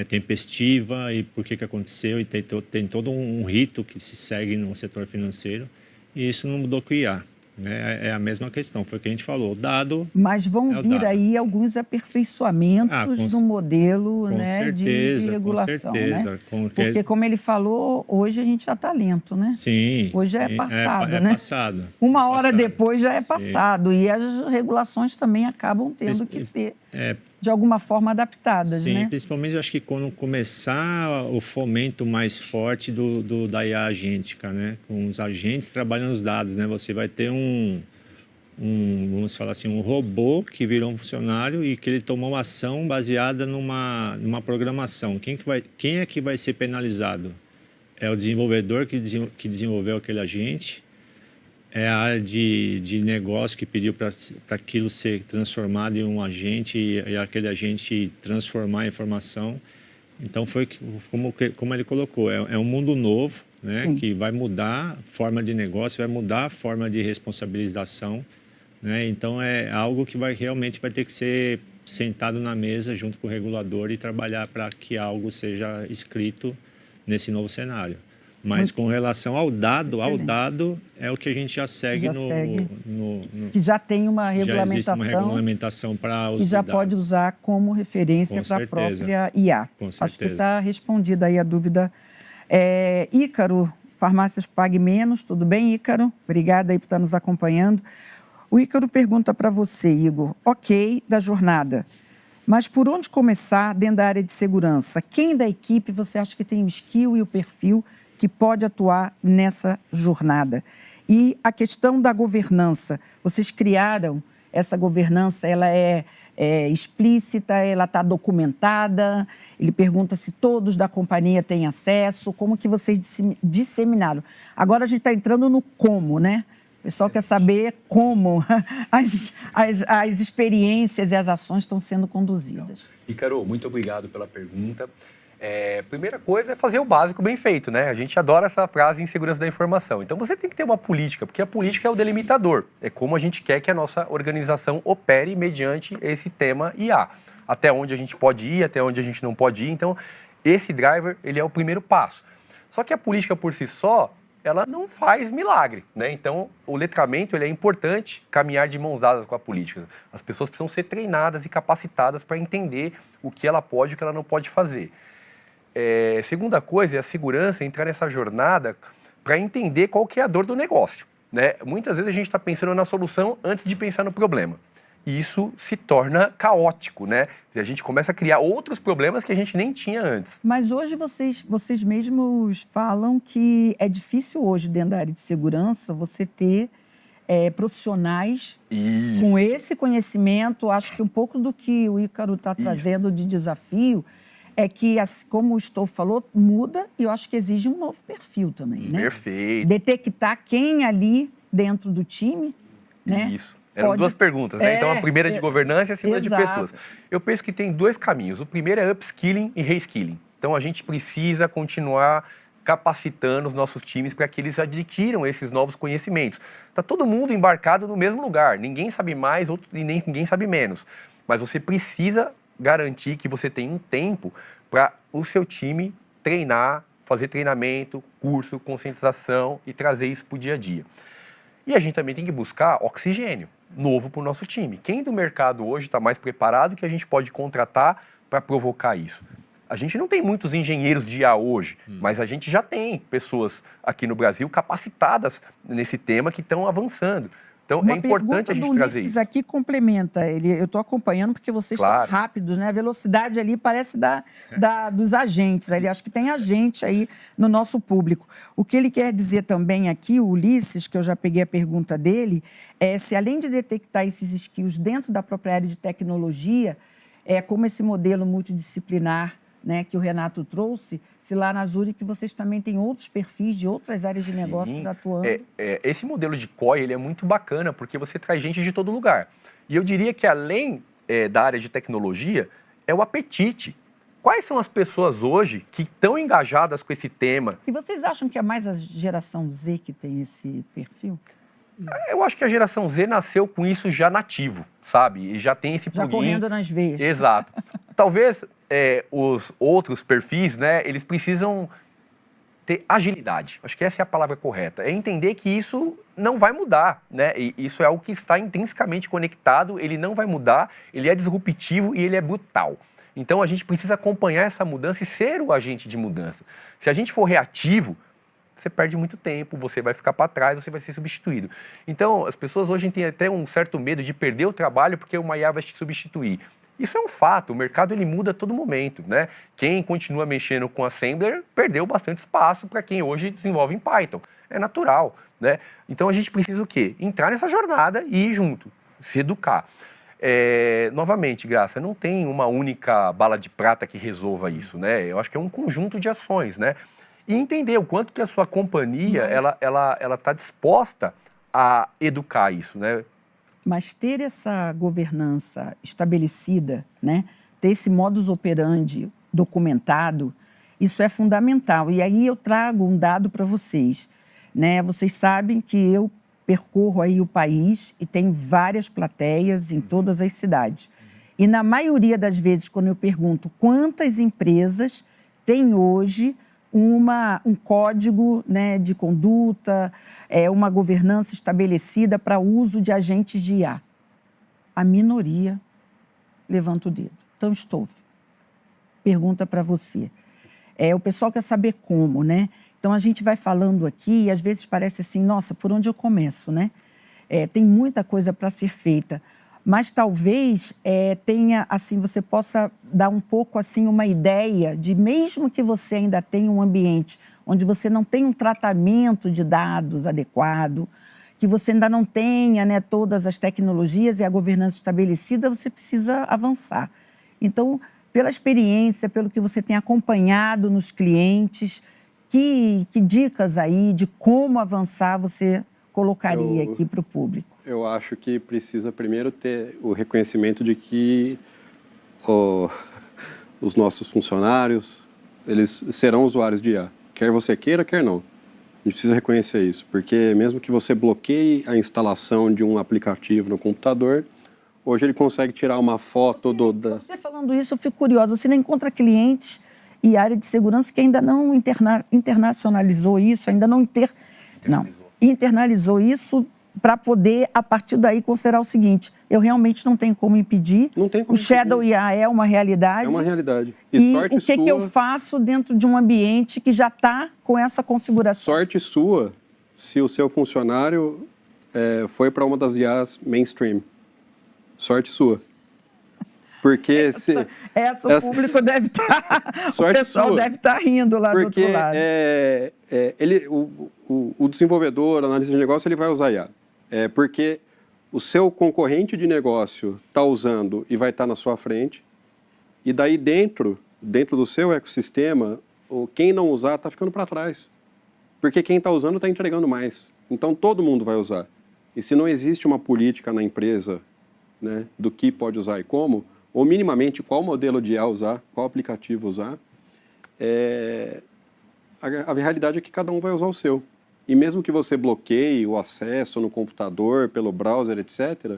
tempestiva e por que aconteceu, e tem todo um rito que se segue no setor financeiro, e isso não mudou com o IA. É a mesma questão, foi o que a gente falou, o dado...
Mas vão vir aí alguns aperfeiçoamentos no modelo, né, de regulação,
com certeza,
né? Porque, como ele falou, hoje a gente já está lento, né?
Sim.
Hoje é passado, né?
Passado.
Uma hora depois já é passado, e as regulações também acabam tendo que ser, de alguma forma, adaptadas, né?
Sim, principalmente acho que quando começar o fomento mais forte da IA agêntica, né? Com os agentes trabalhando os dados, né? Você vai ter vamos falar assim, um robô que virou um funcionário e que ele tomou uma ação baseada numa programação. Quem é que vai ser penalizado? É o desenvolvedor que desenvolveu aquele agente? É a área de negócio que pediu para aquilo ser transformado em um agente e aquele agente transformar a informação? Então, foi como ele colocou, é um mundo novo, né, que vai mudar a forma de negócio, vai mudar a forma de responsabilização, né? Então, é algo que realmente vai ter que ser sentado na mesa junto com o regulador e trabalhar para que algo seja escrito nesse novo cenário. Mas com relação ao dado é o que a gente já segue
que já tem uma regulamentação,
já existe uma regulamentação para
que já pode usar como referência para a própria IA. Acho que está respondida aí a dúvida. Ícaro, Farmácias Pague Menos, tudo bem, Ícaro? Obrigada aí por estar nos acompanhando. O Ícaro pergunta para você, Igor, da jornada. Mas por onde começar dentro da área de segurança? Quem da equipe você acha que tem o skill e o perfil que pode atuar nessa jornada? E a questão da governança. Vocês criaram essa governança, ela é explícita, ela está documentada? Ele pergunta se todos da companhia têm acesso, como que vocês disseminaram? Agora a gente está entrando no como, né? O pessoal quer saber como as experiências e as ações estão sendo conduzidas.
Ícaro, muito obrigado pela pergunta. Primeira coisa é fazer o básico bem feito, né? A gente adora essa frase em segurança da informação. Então você tem que ter uma política, porque a política é o delimitador. É como a gente quer que a nossa organização opere mediante esse tema IA. Até onde a gente pode ir, até onde a gente não pode ir. Então, esse driver, ele é o primeiro passo. Só que a política por si só, ela não faz milagre, né? Então, o letramento, ele é importante caminhar de mãos dadas com a política. As pessoas precisam ser treinadas e capacitadas para entender o que ela pode e o que ela não pode fazer. Segunda coisa é a segurança, entrar nessa jornada para entender qual que é a dor do negócio, né? Muitas vezes a gente está pensando na solução antes de pensar no problema. E isso se torna caótico, né? A gente começa a criar outros problemas que a gente nem tinha antes.
Mas hoje vocês mesmos falam que é difícil hoje, dentro da área de segurança, você ter profissionais com esse conhecimento. Acho que um pouco do que o Ícaro está trazendo de desafio é que, como o Stoff falou, muda e eu acho que exige um novo perfil também, né?
Perfeito.
Detectar quem ali dentro do time, né?
Isso. Eram duas perguntas, né? Então, a primeira de governança e a segunda de
exato.
pessoas. Eu penso que tem dois caminhos. O primeiro é upskilling e reskilling. Então, a gente precisa continuar capacitando os nossos times para que eles adquiram esses novos conhecimentos. Está todo mundo embarcado no mesmo lugar. Ninguém sabe mais e nem ninguém sabe menos. Mas você precisa garantir que você tem um tempo para o seu time treinar, fazer treinamento, curso, conscientização e trazer isso para o dia a dia. E a gente também tem que buscar oxigênio novo para o nosso time. Quem do mercado hoje está mais preparado que a gente pode contratar para provocar isso? A gente não tem muitos engenheiros de IA hoje, mas a gente já tem pessoas aqui no Brasil capacitadas nesse tema que estão avançando. Então, é importante a gente trazer isso.
Aqui complementa, eu estou acompanhando porque vocês estão rápidos, né? A velocidade ali parece dos agentes, ali, acho que tem agente aí no nosso público. O que ele quer dizer também aqui, o Ulisses, que eu já peguei a pergunta dele, é se além de detectar esses skills dentro da própria área de tecnologia, como esse modelo multidisciplinar, né, que o Renato trouxe, se lá na Zurich vocês também têm outros perfis de outras áreas de negócios atuando.
Esse modelo de COI ele é muito bacana, porque você traz gente de todo lugar. E eu diria que além da área de tecnologia, é o apetite. Quais são as pessoas hoje que estão engajadas com esse tema?
E vocês acham que é mais a geração Z que tem esse perfil?
Eu acho que a geração Z nasceu com isso já nativo, sabe? E já tem esse plugin.
Já correndo nas veias.
Exato. Talvez os outros perfis, né, eles precisam ter agilidade. Acho que essa é a palavra correta. É entender que isso não vai mudar, né? E isso é algo que está intrinsecamente conectado, ele não vai mudar, ele é disruptivo e ele é brutal. Então, a gente precisa acompanhar essa mudança e ser o agente de mudança. Se a gente for reativo, você perde muito tempo, você vai ficar para trás, você vai ser substituído. Então, as pessoas hoje têm até um certo medo de perder o trabalho porque uma IA vai te substituir. Isso é um fato, o mercado ele muda a todo momento, né? Quem continua mexendo com Assembler perdeu bastante espaço para quem hoje desenvolve em Python. É natural, né? Então, a gente precisa o quê? Entrar nessa jornada e ir junto, se educar. Novamente, Graça, não tem uma única bala de prata que resolva isso, né? Eu acho que é um conjunto de ações, né? E entender o quanto que a sua companhia ela está disposta a educar isso, né?
Mas ter essa governança estabelecida, né? Ter esse modus operandi documentado, isso é fundamental. E aí eu trago um dado para vocês, né? Vocês sabem que eu percorro aí o país e tenho várias plateias em todas as cidades. E na maioria das vezes, quando eu pergunto quantas empresas têm hoje um código, né, de conduta, uma governança estabelecida para uso de agentes de IA, a minoria levanta o dedo. Então, Stoff, pergunta para você. O pessoal quer saber como, né? Então, a gente vai falando aqui e às vezes parece assim, nossa, por onde eu começo, né? Tem muita coisa para ser feita. mas talvez tenha, assim, você possa dar um pouco assim uma ideia de, mesmo que você ainda tenha um ambiente onde você não tem um tratamento de dados adequado, que você ainda não tenha, né, todas as tecnologias e a governança estabelecida, você precisa avançar. Então, pela experiência, pelo que você tem acompanhado nos clientes, que dicas aí de como avançar você colocaria aqui para o público?
Eu acho que precisa primeiro ter o reconhecimento de que os nossos funcionários, eles serão usuários de IA. Quer você queira, quer não. A gente precisa reconhecer isso, porque mesmo que você bloqueie a instalação de um aplicativo no computador, hoje ele consegue tirar uma foto
Você falando isso, eu fico curiosa. Você ainda encontra clientes e área de segurança que ainda não internacionalizou isso, ainda não internalizou isso para poder, a partir daí, considerar o seguinte: eu realmente não tenho como impedir.
Não tem como
o Shadow IA é uma realidade.
É uma realidade.
E o que eu faço dentro de um ambiente que já está com essa configuração?
Sorte sua se o seu funcionário foi para uma das IAs mainstream. Sorte sua. Porque
o público deve estar... o pessoal deve estar rindo lá do outro lado.
O desenvolvedor, o analista de negócio, ele vai usar IA. Porque o seu concorrente de negócio está usando e vai estar na sua frente. E daí dentro do seu ecossistema, quem não usar está ficando para trás. Porque quem está usando está entregando mais. Então todo mundo vai usar. E se não existe uma política na empresa, né, do que pode usar e como, ou minimamente qual modelo de IA usar, qual aplicativo usar, a realidade é que cada um vai usar o seu. E mesmo que você bloqueie o acesso no computador, pelo browser, etc.,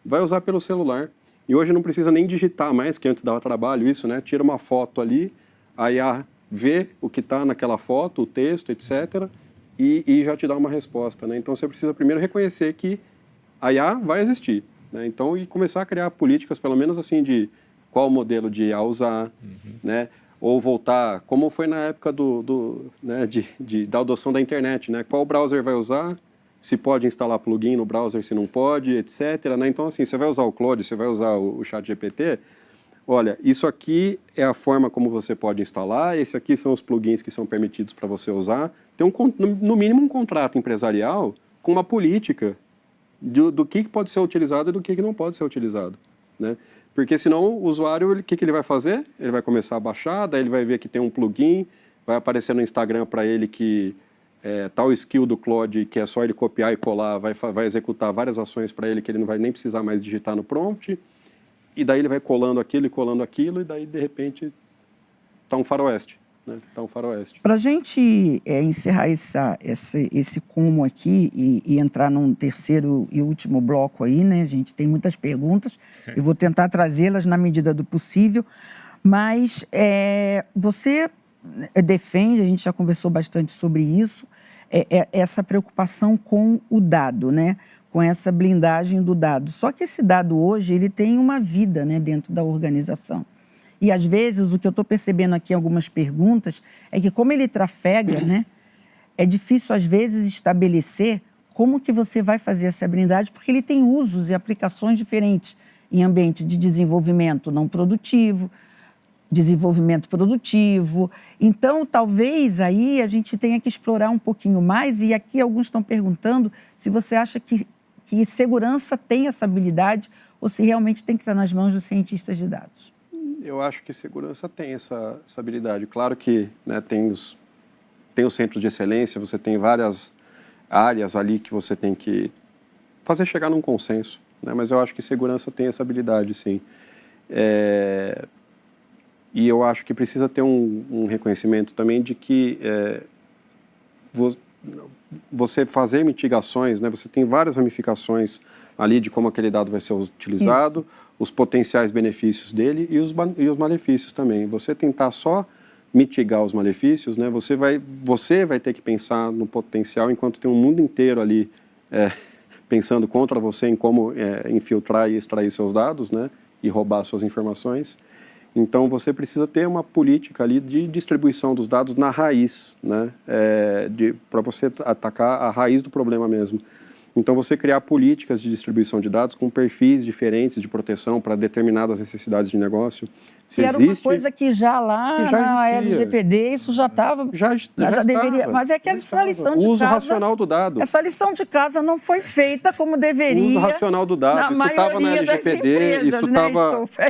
vai usar pelo celular. E hoje não precisa nem digitar mais, que antes dava trabalho isso, né? Tira uma foto ali, a IA vê o que está naquela foto, o texto, etc., e já te dá uma resposta, né? Então você precisa primeiro reconhecer que a IA vai existir, né? Então, e começar a criar políticas, pelo menos assim, de qual modelo de IA usar, né? Ou voltar, como foi na época né, da adoção da internet, né? Qual browser vai usar, se pode instalar plugin no browser, se não pode, etc., né? Então, assim, você vai usar o Claude, você vai usar o ChatGPT, olha, isso aqui é a forma como você pode instalar, esse aqui são os plugins que são permitidos para você usar. Tem, no mínimo, um contrato empresarial com uma política do que pode ser utilizado e do que não pode ser utilizado, né? Porque senão o usuário, o que ele vai fazer? Ele vai começar a baixar, daí ele vai ver que tem um plugin, vai aparecer no Instagram para ele que tal skill do Claude, que é só ele copiar e colar, vai executar várias ações para ele que ele não vai nem precisar mais digitar no prompt, e daí ele vai colando aquilo, e daí, de repente, está um faroeste. Né? Tá um faroeste.
Para a gente encerrar esse como aqui e entrar num terceiro e último bloco aí, né? A gente tem muitas perguntas, eu vou tentar trazê-las na medida do possível, mas você defende, a gente já conversou bastante sobre isso, essa preocupação com o dado, né? Com essa blindagem do dado. Só que esse dado hoje, ele tem uma vida, né, dentro da organização. E, às vezes, o que eu estou percebendo aqui em algumas perguntas é que, como ele trafega, né, é difícil, às vezes, estabelecer como que você vai fazer essa blindagem, porque ele tem usos e aplicações diferentes em ambiente de desenvolvimento não produtivo, desenvolvimento produtivo. Então, talvez aí a gente tenha que explorar um pouquinho mais, e aqui alguns estão perguntando se você acha que segurança tem essa habilidade ou se realmente tem que estar nas mãos dos cientistas de dados.
Eu acho que segurança tem essa habilidade. Claro que, né, tem os centros de excelência, você tem várias áreas ali que você tem que fazer chegar num consenso, né? Mas eu acho que segurança tem essa habilidade, sim. E eu acho que precisa ter um reconhecimento também de que você fazer mitigações, né? Você tem várias ramificações ali de como aquele dado vai ser utilizado, isso, os potenciais benefícios dele e os malefícios também. Você tentar só mitigar os malefícios, né? Você vai ter que pensar no potencial, enquanto tem um mundo inteiro ali pensando contra você em como infiltrar e extrair seus dados, né? E roubar suas informações. Então, você precisa ter uma política ali de distribuição dos dados na raiz, né? Para você atacar a raiz do problema mesmo. Então, você criar políticas de distribuição de dados com perfis diferentes de proteção para determinadas necessidades de negócio.
Que era uma coisa que já lá
que já
na
existia.
LGPD isso já estava.
Já
deveria. Mas é que essa lição de casa.
O uso racional do dado.
Essa lição de casa não foi feita como deveria.
O uso racional do dado. Isso estava na LGPD,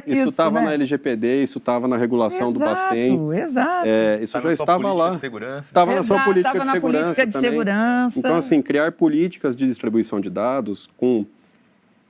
isso estava na LGPD, isso estava na regulação do Bacen.
Exato.
Isso já estava lá.
Estava
na sua política de segurança.
Segurança.
Então, assim, criar políticas de distribuição de dados com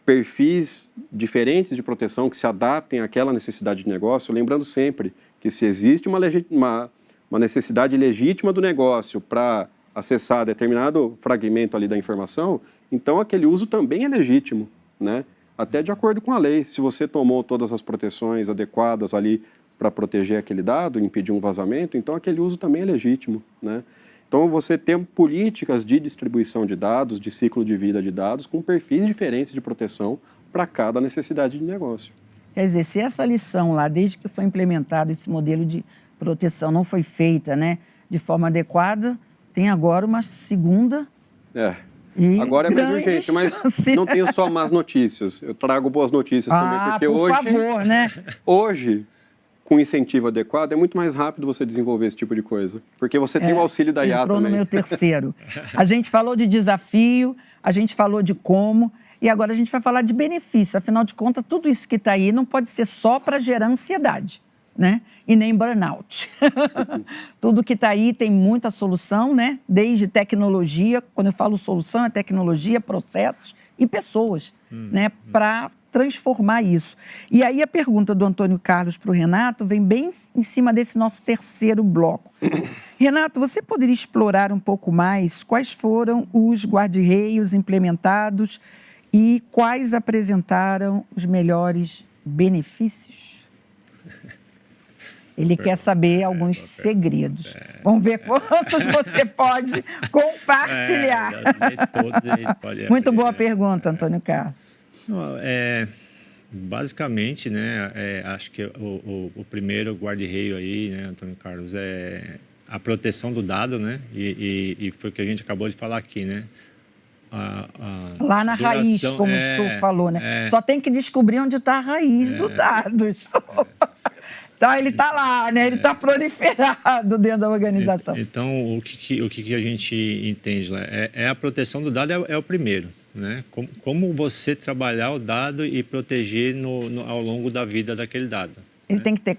perfis diferentes de proteção que se adaptem àquela necessidade de negócio, lembrando sempre que se existe uma necessidade legítima do negócio para acessar determinado fragmento ali da informação, então aquele uso também é legítimo, né? Até de acordo com a lei. Se você tomou todas as proteções adequadas ali para proteger aquele dado, impedir um vazamento, então aquele uso também é legítimo, né? Então, você tem políticas de distribuição de dados, de ciclo de vida de dados, com perfis diferentes de proteção para cada necessidade de negócio.
Quer dizer, se essa lição lá, desde que foi implementado esse modelo de proteção, não foi feita, né, de forma adequada, tem agora uma segunda...
Agora é mais urgente, mas não tenho só más notícias. Eu trago boas notícias também, porque
por favor, né?
Hoje, com incentivo adequado, é muito mais rápido você desenvolver esse tipo de coisa. Porque você tem o auxílio da IA
entrou
também.
No meu terceiro. A gente falou de desafio, a gente falou de como, e agora a gente vai falar de benefício. Afinal de contas, tudo isso que está aí não pode ser só para gerar ansiedade, né? E nem burnout. Tudo que está aí tem muita solução, né? Desde tecnologia, quando eu falo solução, é tecnologia, processos e pessoas, né? Para transformar isso. E aí a pergunta do Antônio Carlos para o Renato vem bem em cima desse nosso terceiro bloco. Renato, você poderia explorar um pouco mais quais foram os guarda-reios implementados e quais apresentaram os melhores benefícios? Ele quer saber alguns segredos. Vamos ver quantos você pode compartilhar. Muito boa pergunta, Antônio Carlos.
Basicamente, né, acho que o primeiro guarda-reio aí, né, Antônio Carlos, é a proteção do dado, né, e foi o que a gente acabou de falar aqui, né.
Lá na raiz, como o Stu falou, né. Só tem que descobrir onde está a raiz do dado. Então, ele está lá, né? Ele está proliferado dentro da organização.
Então, o que a gente entende lá? A proteção do dado é o primeiro, né? Como você trabalhar o dado e proteger ao longo da vida daquele dado.
Ele tem que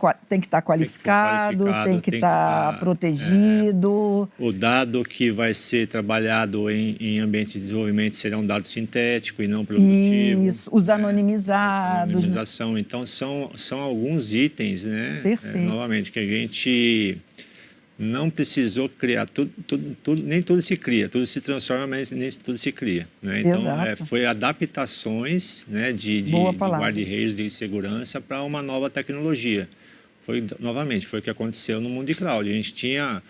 estar qualificado, tem que estar protegido.
O dado que vai ser trabalhado em ambiente de desenvolvimento será um dado sintético e não produtivo.
Isso, os anonimizados.
Anonimização. Então, são alguns itens, né?
Perfeito.
Novamente, que a gente não precisou criar. Nem tudo se cria, tudo se transforma, mas nem tudo se cria. Né? Então, foi adaptações, né, de guarda-reios de segurança para uma nova tecnologia. Foi o que aconteceu no mundo de cloud. A gente tinha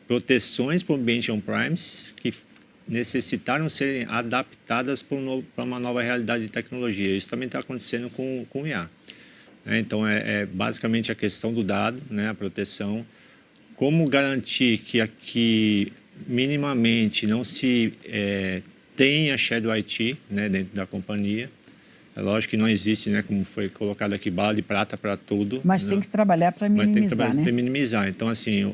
proteções para o ambiente on-premise que necessitaram serem adaptadas para uma nova realidade de tecnologia. Isso também está acontecendo com o IA. Então, basicamente a questão do dado, né, a proteção. Como garantir que minimamente não se tenha shadow IT, né, dentro da companhia. É lógico que não existe, né, como foi colocado aqui, bala de prata para tudo.
Mas tem que trabalhar para minimizar,
Mas tem que trabalhar para
minimizar.
Então, assim...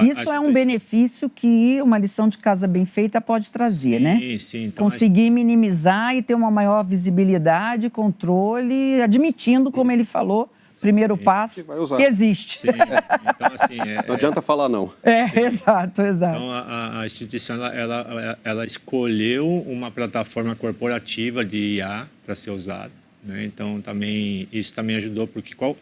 Isso é um benefício que uma lição de casa bem feita pode trazer, né?
Sim. Então,
conseguir minimizar e ter uma maior visibilidade, controle, admitindo, como ele falou, primeiro passo, que existe.
Sim. Então, assim,
não adianta falar não.
Exato.
Então, a instituição, ela escolheu uma plataforma corporativa de IA para ser usada. Né? Então, isso também ajudou, porque qual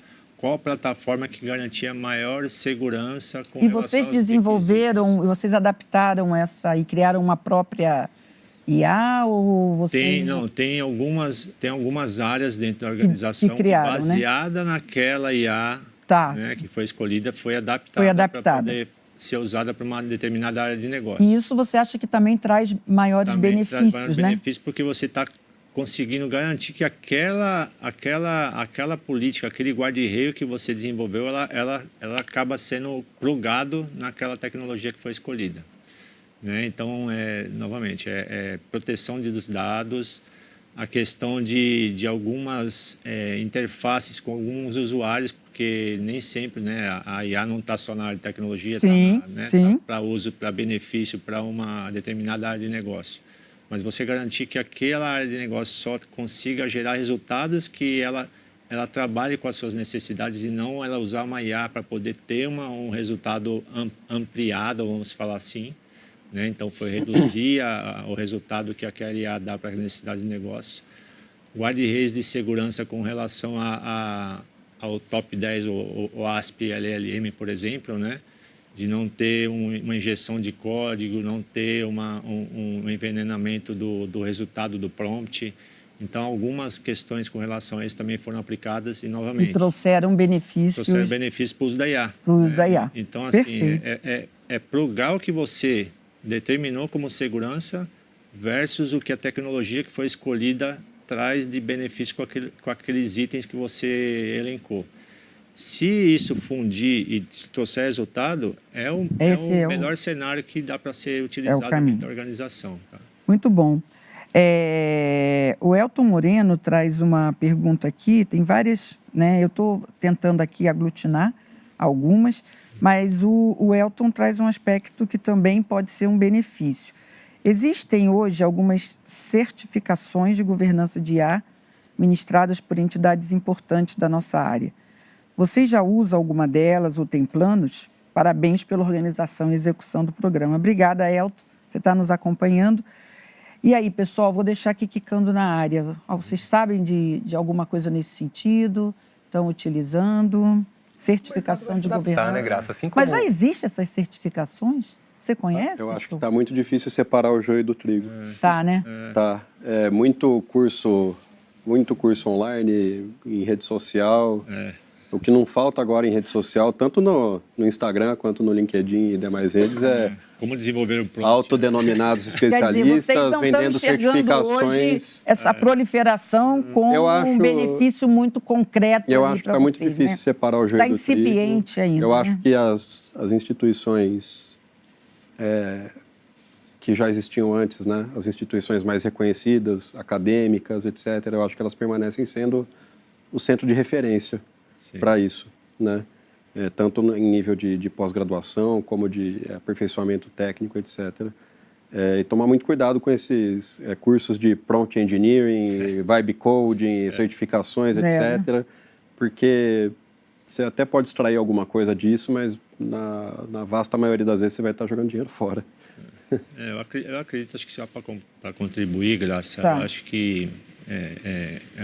a plataforma que garantia maior segurança com
relação aos requisitos? E vocês desenvolveram, vocês adaptaram essa e criaram uma própria IA ou você...
Tem algumas áreas dentro da organização que baseada, né, naquela IA, né, que foi escolhida, foi adaptada para poder ser usada para uma determinada área de negócio.
E isso você acha que também traz maiores benefícios,
traz
né?
benefícios porque você está conseguindo garantir que aquela política, aquele guarda-reio que você desenvolveu, ela acaba sendo plugado naquela tecnologia que foi escolhida. né? Então, novamente, proteção dos dados, a questão de algumas interfaces com alguns usuários, porque nem sempre, né, a IA não está só na área de tecnologia,
Sim,
tá, né,
sim.
tá para uso, para benefício, para uma determinada área de negócio. Mas você garantir que aquela área de negócio só consiga gerar resultados que ela trabalhe com as suas necessidades e não ela usar uma IA para poder ter um resultado ampliado, vamos falar assim, né? Então, foi reduzir o resultado que aquela IA dá para a necessidade de negócio. Guarda-redes de segurança com relação ao top 10, o ASP LLM, por exemplo, né? De não ter uma injeção de código, não ter um envenenamento do resultado do prompt. Então, algumas questões com relação a isso também foram aplicadas e, novamente...
E trouxeram benefícios...
Trouxeram benefícios para o uso da IA.
Para o uso da IA.
Então, assim,
Perfeito.
plugar o que você determinou como segurança versus o que a tecnologia que foi escolhida traz de benefício com aqueles itens que você elencou. Se isso fundir e trouxer resultado, é o melhor cenário que dá para ser utilizado dentro da organização. Tá?
Muito bom. O Elton Moreno traz uma pergunta aqui, tem várias, né? Eu estou tentando aqui aglutinar algumas, mas o Elton traz um aspecto que também pode ser um benefício. Existem hoje algumas certificações de governança de IA ministradas por entidades importantes da nossa área. Você já usa alguma delas ou tem planos? Parabéns pela organização e execução do programa. Obrigada, Elton, você está nos acompanhando. E aí, pessoal, vou deixar aqui quicando na área. Vocês sabem de alguma coisa nesse sentido? Estão utilizando? Certificação de governança.
Tá, né, Graça? Assim como...
Mas já existem essas certificações? Você conhece?
Eu acho que está muito difícil separar o joio do trigo.
Tá, né?
Tá. Muito curso online, em rede social. O que não falta agora em rede social, tanto no Instagram quanto no LinkedIn e demais redes,
como desenvolver um prompt,
autodenominados especialistas vendendo certificações.
Hoje essa proliferação com um benefício muito concreto.
Eu acho que está muito difícil separar o joio do trigo.
Está incipiente ainda.
Eu acho que as instituições que já existiam antes, né, as instituições mais reconhecidas, acadêmicas, etc., eu acho que elas permanecem sendo o centro de referência para isso, né? Tanto em nível de pós-graduação, como de aperfeiçoamento técnico, etc. E tomar muito cuidado com esses cursos de prompt engineering, vibe coding, certificações, etc. Porque você até pode extrair alguma coisa disso, mas na vasta maioria das vezes você vai estar jogando dinheiro fora.
Eu acredito, acho que só para contribuir, Graça, eu acho que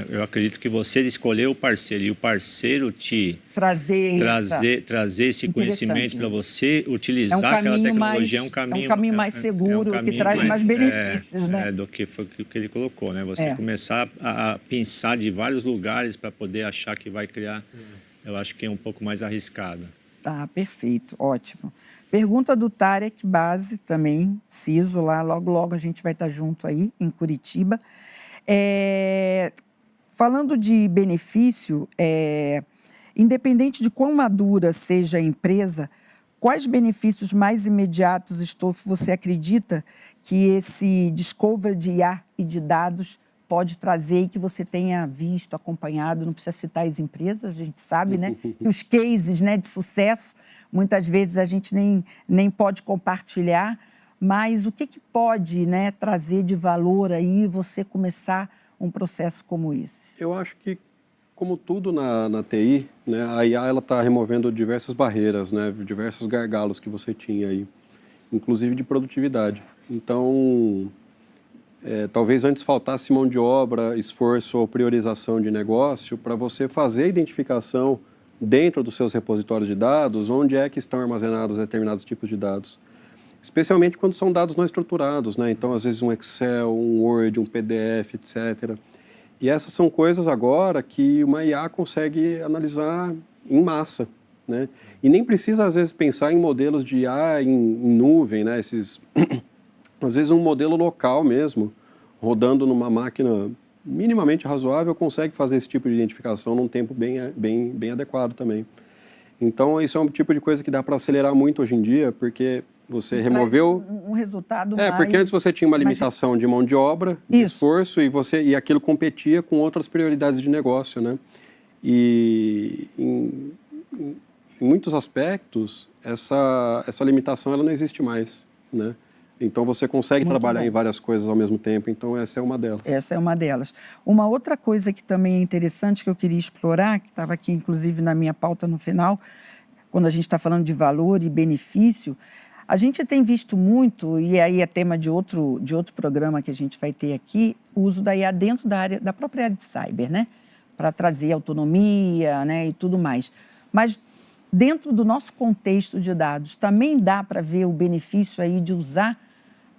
eu acredito que você escolheu o parceiro e o parceiro te trazer esse conhecimento para você utilizar aquela tecnologia é um caminho
mais seguro, que traz mais benefícios, né?
Do que foi o que ele colocou, né? Você começar a pensar de vários lugares para poder achar que vai criar, eu acho que é um pouco mais arriscado.
Ah, perfeito, ótimo. Pergunta do Tarek Base também, CISO, lá logo a gente vai estar junto aí em Curitiba. Falando de benefício, independente de quão madura seja a empresa, quais benefícios mais imediatos, Stolf, você acredita que esse discovery de IA e de dados pode trazer e que você tenha visto, acompanhado? Não precisa citar as empresas, a gente sabe, né? E os cases, né, de sucesso, muitas vezes a gente nem pode compartilhar, mas o que pode, né, trazer de valor aí você começar um processo como esse?
Eu acho que, como tudo na TI, né, a IA está removendo diversas barreiras, né, diversos gargalos que você tinha aí, inclusive de produtividade. Então, talvez antes faltasse mão de obra, esforço ou priorização de negócio para você fazer a identificação dentro dos seus repositórios de dados, onde é que estão armazenados determinados tipos de dados. Especialmente quando são dados não estruturados, né? Então, às vezes, um Excel, um Word, um PDF, etc. E essas são coisas agora que uma IA consegue analisar em massa, né? E nem precisa, às vezes, pensar em modelos de IA em nuvem, né? Às vezes, um modelo local mesmo, rodando numa máquina minimamente razoável, consegue fazer esse tipo de identificação num tempo bem adequado também. Então, isso é um tipo de coisa que dá para acelerar muito hoje em dia, porque Você
E
removeu...
traz um resultado mais...
porque antes você tinha uma
mais-
limitação de mão de obra, de
Isso.
esforço, e aquilo competia com outras prioridades de negócio, né? E em muitos aspectos, essa limitação ela não existe mais, né? Então você consegue
Muito
trabalhar
bom.
em várias coisas ao mesmo tempo, então essa é uma delas.
Essa é uma delas. Uma outra coisa que também é interessante, que eu queria explorar, que estava aqui, inclusive, na minha pauta no final, quando a gente está falando de valor e benefício, a gente tem visto muito, e aí é tema de outro programa que a gente vai ter aqui, o uso da IA dentro da própria área de cyber, né? Para trazer autonomia, né, e tudo mais. Mas dentro do nosso contexto de dados, também dá para ver o benefício aí de usar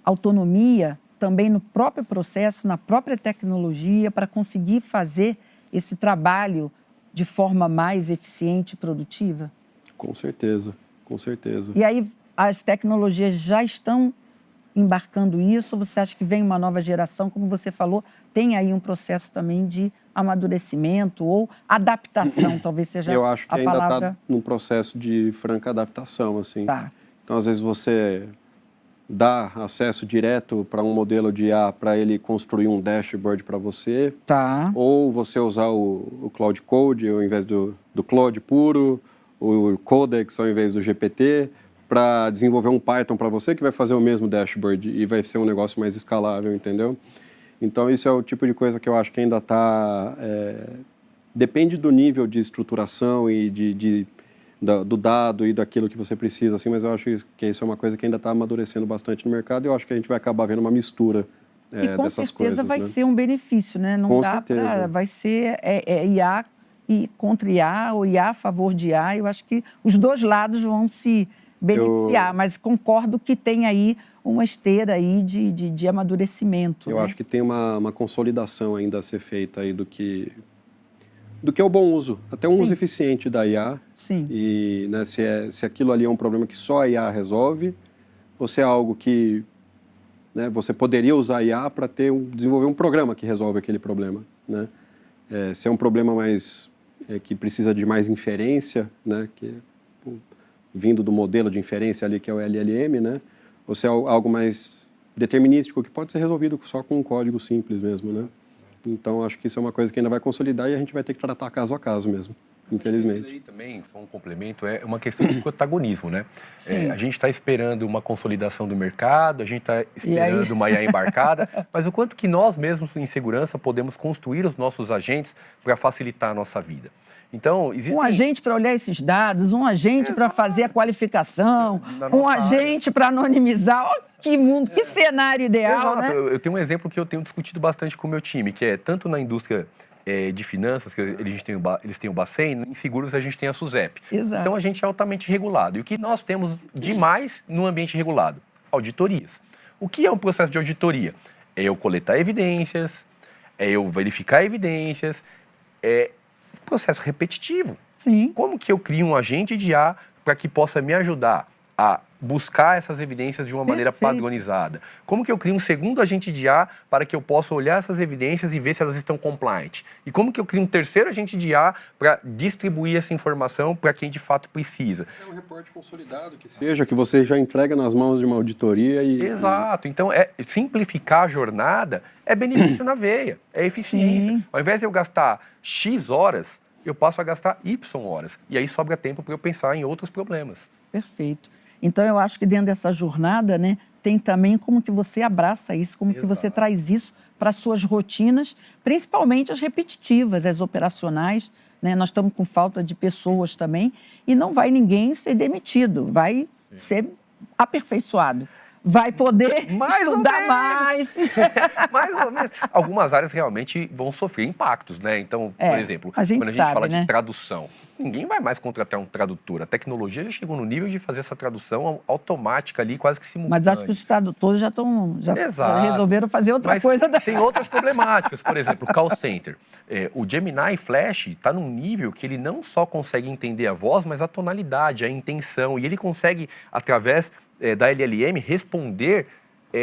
autonomia também no próprio processo, na própria tecnologia, para conseguir fazer esse trabalho de forma mais eficiente e produtiva?
Com certeza, com certeza.
E aí as tecnologias já estão embarcando isso? Você acha que vem uma nova geração? Como você falou, tem aí um processo também de amadurecimento ou adaptação, talvez seja
Eu acho que
a
ainda
palavra...
está num processo de franca adaptação, assim.
Tá.
Então, às vezes, você dá acesso direto para um modelo de IA para ele construir um dashboard para você,
Tá.
ou você usar o Cloud Code ao invés do Claude puro, o Codex ao invés do GPT, para desenvolver um Python para você que vai fazer o mesmo dashboard e vai ser um negócio mais escalável, entendeu? Então, isso é o tipo de coisa que eu acho que ainda está... depende do nível de estruturação e do dado e daquilo que você precisa, assim, mas eu acho que isso é uma coisa que ainda está amadurecendo bastante no mercado e eu acho que a gente vai acabar vendo uma mistura
E com
dessas
certeza
coisas.
vai
né?
ser um benefício, né? Não
Com
dá
certeza.
para... Vai ser IA e contra IA ou IA a favor de IA. Eu acho que os dois lados vão se beneficiar, mas concordo que tem aí uma esteira aí de amadurecimento.
Eu
né?
acho que tem uma consolidação ainda a ser feita aí do que é o bom uso, até um
Sim.
uso eficiente da IA.
Sim.
E né, se aquilo ali é um problema que só a IA resolve, ou se é algo que né, você poderia usar a IA para desenvolver um programa que resolve aquele problema. Né? Se é um problema mais que precisa de mais inferência, né, vindo do modelo de inferência ali que é o LLM, né, ou se é algo mais determinístico que pode ser resolvido só com um código simples mesmo, né? Então, acho que isso é uma coisa que ainda vai consolidar e a gente vai ter que tratar caso a caso mesmo, infelizmente.
Isso aí também, só um complemento, é uma questão de protagonismo, né?
Sim.
A gente está esperando uma consolidação do mercado, a gente está esperando uma IA embarcada, mas o quanto que nós mesmos, em segurança, podemos construir os nossos agentes para facilitar a nossa vida. Então, existe
Um agente para olhar esses dados, um agente para fazer a qualificação, um agente para anonimizar. Oh, que mundo, que cenário ideal,
Exato.
né?
Eu tenho um exemplo que eu tenho discutido bastante com o meu time, que é tanto na indústria de finanças, que eles têm o Bacen, em seguros a gente tem a SUSEP.
Exato.
Então, a gente é altamente regulado. E o que nós temos demais no ambiente regulado? Auditorias. O que é um processo de auditoria? É eu coletar evidências, é eu verificar evidências, processo repetitivo.
Sim.
Como que eu crio um agente de IA para que possa me ajudar a buscar essas evidências de uma maneira
Perfeito.
padronizada? Como que eu crio um segundo agente de IA para que eu possa olhar essas evidências e ver se elas estão compliant? E como que eu crio um terceiro agente de IA para distribuir essa informação para quem de fato precisa?
É um reporte consolidado que seja, que você já entrega nas mãos de uma auditoria e...
Exato. Então, simplificar a jornada é benefício na veia, é eficiência.
Sim.
Ao invés de eu gastar X horas, eu passo a gastar Y horas. E aí sobra tempo para eu pensar em outros problemas.
Perfeito. Então, eu acho que dentro dessa jornada, né, tem também como que você abraça isso, como que você traz isso para as suas rotinas, principalmente as repetitivas, as operacionais. Né? Nós estamos com falta de pessoas também e não vai ninguém ser demitido, vai ser aperfeiçoado. Vai poder estudar mais.
Mais ou menos. Algumas áreas realmente vão sofrer impactos, né? Então, por exemplo, quando a gente fala de tradução, ninguém vai mais contratar um tradutor. A tecnologia já chegou no nível de fazer essa tradução automática ali, quase que simultânea.
Mas acho que os tradutores já resolveram fazer outra coisa.
Tem outras problemáticas. Por exemplo, call center. O Gemini Flash está num nível que ele não só consegue entender a voz, mas a tonalidade, a intenção. E ele consegue, através da LLM, responder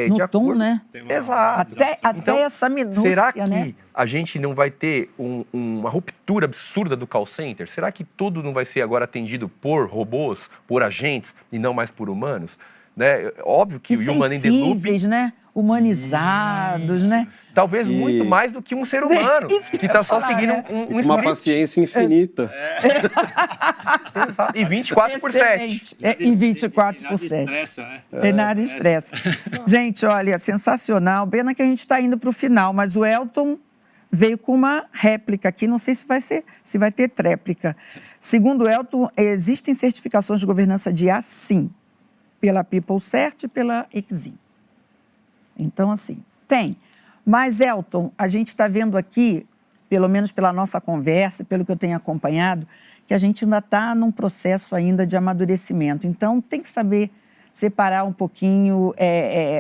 no
de acordo...
tom, né?
Exato.
Até essa minúcia,
será que
né?
a gente não vai ter uma ruptura absurda do call center? Será que tudo não vai ser agora atendido por robôs, por agentes e não mais por humanos? né? Óbvio que o Human in the Loop...
sensíveis, né? Humanizados, né?
Talvez muito mais do que um ser humano, que está só seguindo um
Uma
script.
paciência infinita.
Exato. E 24/7.
E 24 por
Nada
7.
estressa, né?
E nada estressa. Gente, olha, sensacional. Pena que a gente está indo para o final, mas o Elton veio com uma réplica aqui. Não sei se vai ter tréplica. Segundo o Elton, existem certificações de governança de IA, sim. Pela PeopleCert e pela Exim. Então, assim, tem. Mas, Elton, a gente está vendo aqui, pelo menos pela nossa conversa, pelo que eu tenho acompanhado, que a gente ainda está num processo ainda de amadurecimento. Então, tem que saber separar um pouquinho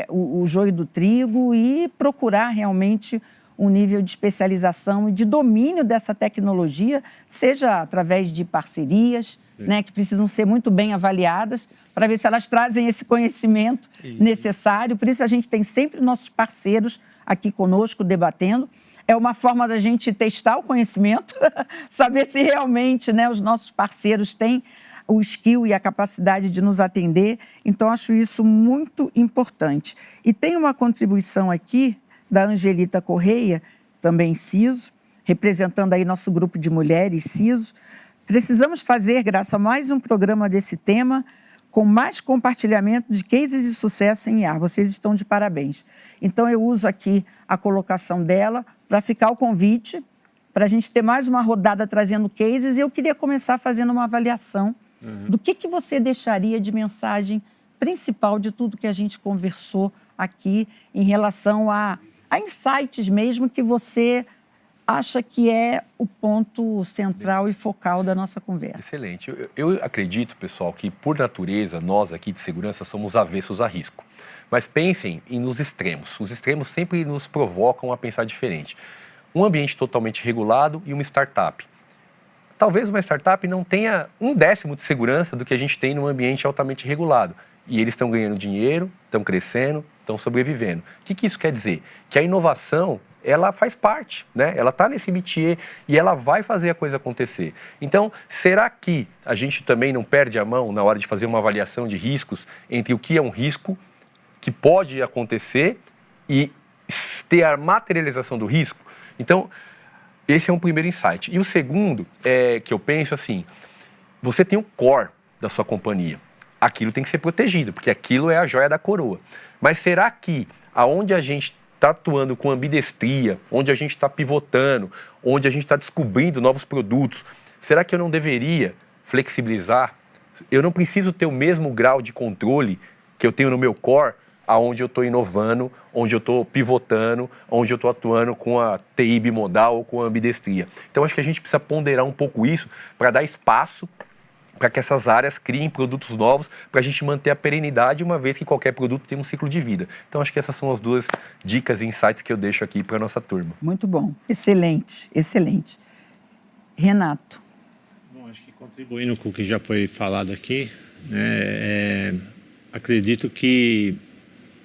o joio do trigo e procurar realmente um nível de especialização e de domínio dessa tecnologia, seja através de parcerias, né, que precisam ser muito bem avaliadas, para ver se elas trazem esse conhecimento necessário. Por isso, a gente tem sempre nossos parceiros aqui conosco, debatendo. É uma forma da gente testar o conhecimento, saber se realmente, né, os nossos parceiros têm o skill e a capacidade de nos atender. Então, acho isso muito importante. E tem uma contribuição aqui da Angelita Correia, também CISO, representando aí nosso grupo de mulheres CISO. Precisamos fazer, Graça, mais um programa desse tema, com mais compartilhamento de cases de sucesso em IA. Vocês estão de parabéns. Então, eu uso aqui a colocação dela para ficar o convite, para a gente ter mais uma rodada trazendo cases. E eu queria começar fazendo uma avaliação do que você deixaria de mensagem principal de tudo que a gente conversou aqui em relação a insights mesmo que você acha que é o ponto central e focal da nossa conversa.
Excelente. Eu acredito, pessoal, que por natureza, nós aqui de segurança somos avessos a risco. Mas pensem nos extremos. Os extremos sempre nos provocam a pensar diferente. Um ambiente totalmente regulado e uma startup. Talvez uma startup não tenha 1/10 de segurança do que a gente tem num ambiente altamente regulado. E eles estão ganhando dinheiro, estão crescendo, estão sobrevivendo. O que isso quer dizer? Que a inovação, ela faz parte, né? Ela está nesse métier e ela vai fazer a coisa acontecer. Então, será que a gente também não perde a mão na hora de fazer uma avaliação de riscos entre o que é um risco que pode acontecer e ter a materialização do risco? Então, esse é um primeiro insight. E o segundo é que eu penso assim, você tem o core da sua companhia. Aquilo tem que ser protegido, porque aquilo é a joia da coroa. Mas será que aonde a gente está atuando com ambidestria, onde a gente está pivotando, onde a gente está descobrindo novos produtos, será que eu não deveria flexibilizar? Eu não preciso ter o mesmo grau de controle que eu tenho no meu core, aonde eu estou inovando, onde eu estou pivotando, onde eu estou atuando com a TI bimodal ou com a ambidestria. Então, acho que a gente precisa ponderar um pouco isso para dar espaço para que essas áreas criem produtos novos, para a gente manter a perenidade, uma vez que qualquer produto tem um ciclo de vida. Então, acho que essas são as duas dicas e insights que eu deixo aqui para a nossa turma.
Muito bom. Excelente, excelente. Renato.
Bom, acho que contribuindo com o que já foi falado aqui, né, acredito que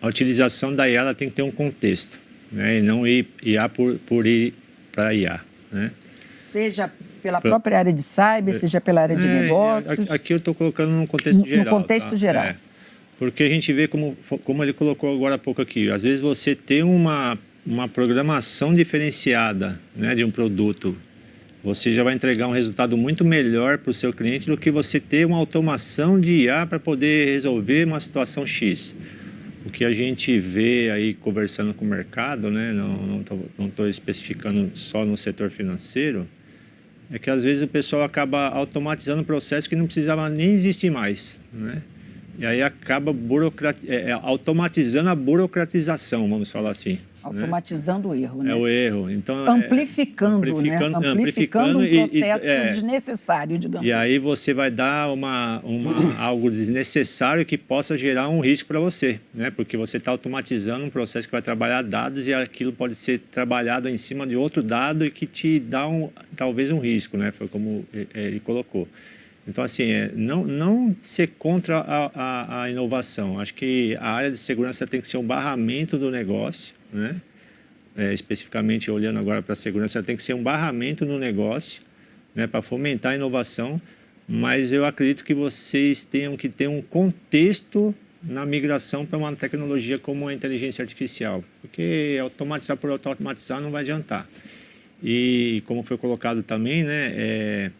a utilização da IA ela tem que ter um contexto, né, e não ir IA por ir para IA, né?
Seja pela própria área de cyber, seja pela área de negócios.
Aqui eu estou colocando num contexto geral.
No contexto geral.
Porque a gente vê como ele colocou agora há pouco aqui. Às vezes você tem uma programação diferenciada, né, de um produto, você já vai entregar um resultado muito melhor para o seu cliente do que você ter uma automação de IA para poder resolver uma situação X. O que a gente vê aí conversando com o mercado, né, não estou especificando só no setor financeiro, é que às vezes o pessoal acaba automatizando um processo que não precisava nem existir mais, né? E aí acaba automatizando a burocratização, vamos falar assim.
Automatizando, né? O erro, né?
É o erro. Então,
amplificando, né? Amplificando um processo desnecessário, digamos assim.
E aí você vai dar algo desnecessário que possa gerar um risco para você, né? Porque você está automatizando um processo que vai trabalhar dados e aquilo pode ser trabalhado em cima de outro dado e que te dá talvez um risco, né? Foi como ele colocou. Então, assim, não ser contra a inovação. Acho que a área de segurança tem que ser um barramento do negócio, né? Especificamente olhando agora para a segurança, tem que ser um barramento no negócio, né, para fomentar a inovação, mas eu acredito que vocês tenham que ter um contexto na migração para uma tecnologia como a inteligência artificial, porque automatizar por automatizar não vai adiantar. E como foi colocado também, né,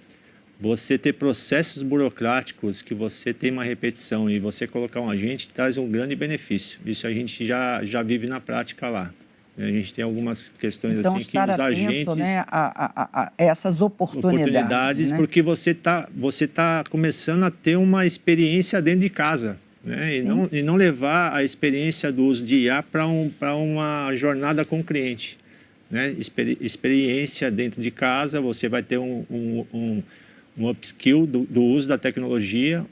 você ter processos burocráticos que você tem uma repetição e você colocar um agente traz um grande benefício. Isso a gente já vive na prática lá. A gente tem algumas questões
então,
assim que os agentes,
né, a essas oportunidades, né?
Porque você tá começando a ter uma experiência dentro de casa, né? E não levar a experiência do uso de IA para uma jornada com o cliente, né? Experiência dentro de casa, você vai ter um upskill do uso da tecnologia.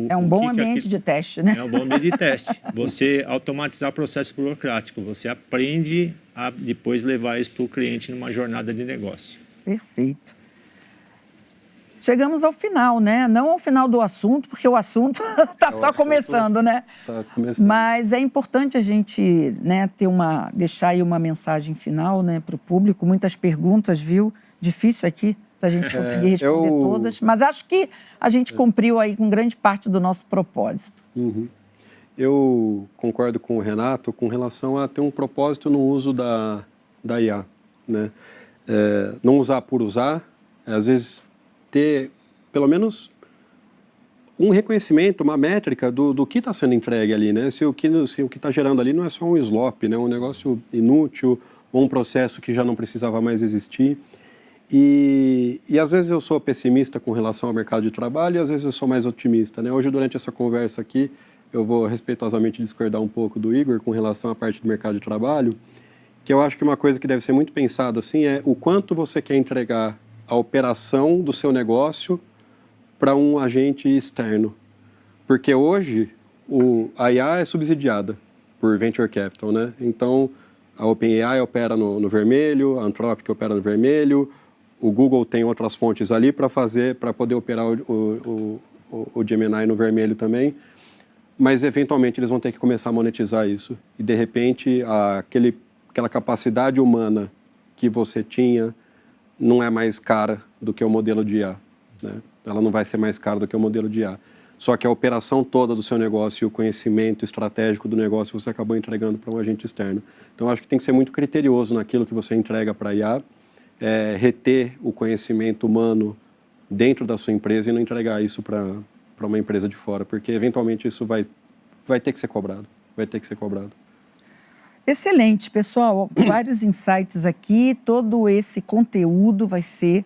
É um bom ambiente de teste, né?
É um bom ambiente de teste. Você automatizar o processo burocrático, você aprende a depois levar isso para o cliente numa jornada de negócio.
Perfeito. Chegamos ao final, né? Não ao final do assunto, porque o assunto está só começando, né?
Tá começando.
Mas é importante a gente, né, deixar aí uma mensagem final, né, para o público. Muitas perguntas, viu? Difícil aqui da gente conseguir responder todas, mas acho que a gente cumpriu aí com grande parte do nosso propósito.
Uhum. Eu concordo com o Renato com relação a ter um propósito no uso da IA, né? Não usar por usar, às vezes ter pelo menos um reconhecimento, uma métrica do que está sendo entregue ali, né? Se o que está gerando ali não é só um slop, né? Um negócio inútil ou um processo que já não precisava mais existir. E às vezes eu sou pessimista com relação ao mercado de trabalho e às vezes eu sou mais otimista, né? Hoje, durante essa conversa aqui, eu vou respeitosamente discordar um pouco do Igor com relação à parte do mercado de trabalho, que eu acho que uma coisa que deve ser muito pensada assim é o quanto você quer entregar a operação do seu negócio para um agente externo. Porque hoje a IA é subsidiada por Venture Capital, né? Então, a OpenAI opera no vermelho, a Anthropic opera no vermelho, o Google tem outras fontes ali para poder operar o Gemini no vermelho também, mas eventualmente eles vão ter que começar a monetizar isso. E de repente aquela capacidade humana que você tinha não é mais cara do que o modelo de IA, né? Ela não vai ser mais cara do que o modelo de IA. Só que a operação toda do seu negócio e o conhecimento estratégico do negócio você acabou entregando para um agente externo. Então, acho que tem que ser muito criterioso naquilo que você entrega para a IA, reter o conhecimento humano dentro da sua empresa e não entregar isso para uma empresa de fora, porque eventualmente isso vai ter que ser cobrado. Vai ter que ser cobrado.
Excelente, pessoal. Vários insights aqui. Todo esse conteúdo vai ser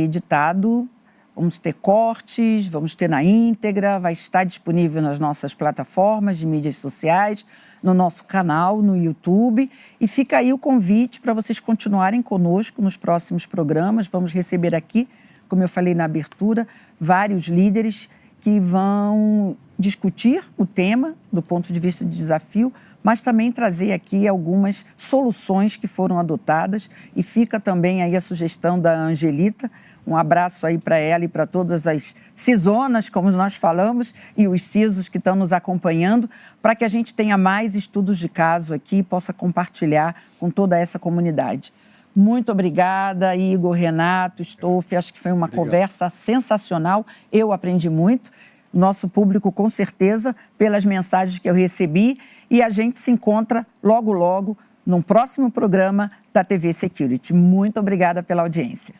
editado. Vamos ter cortes, vamos ter na íntegra, vai estar disponível nas nossas plataformas de mídias sociais, no nosso canal, no YouTube. E fica aí o convite para vocês continuarem conosco nos próximos programas. Vamos receber aqui, como eu falei na abertura, vários líderes que vão discutir o tema do ponto de vista de desafio, mas também trazer aqui algumas soluções que foram adotadas. E fica também aí a sugestão da Angelita. Um abraço aí para ela e para todas as CISOnas, como nós falamos, e os CISOs que estão nos acompanhando, para que a gente tenha mais estudos de caso aqui e possa compartilhar com toda essa comunidade. Muito obrigada, Igor, Renato, Stolfi. Acho que foi uma conversa sensacional. Eu aprendi muito. Nosso público, com certeza, pelas mensagens que eu recebi. E a gente se encontra logo, logo, num próximo programa da TV Security. Muito obrigada pela audiência.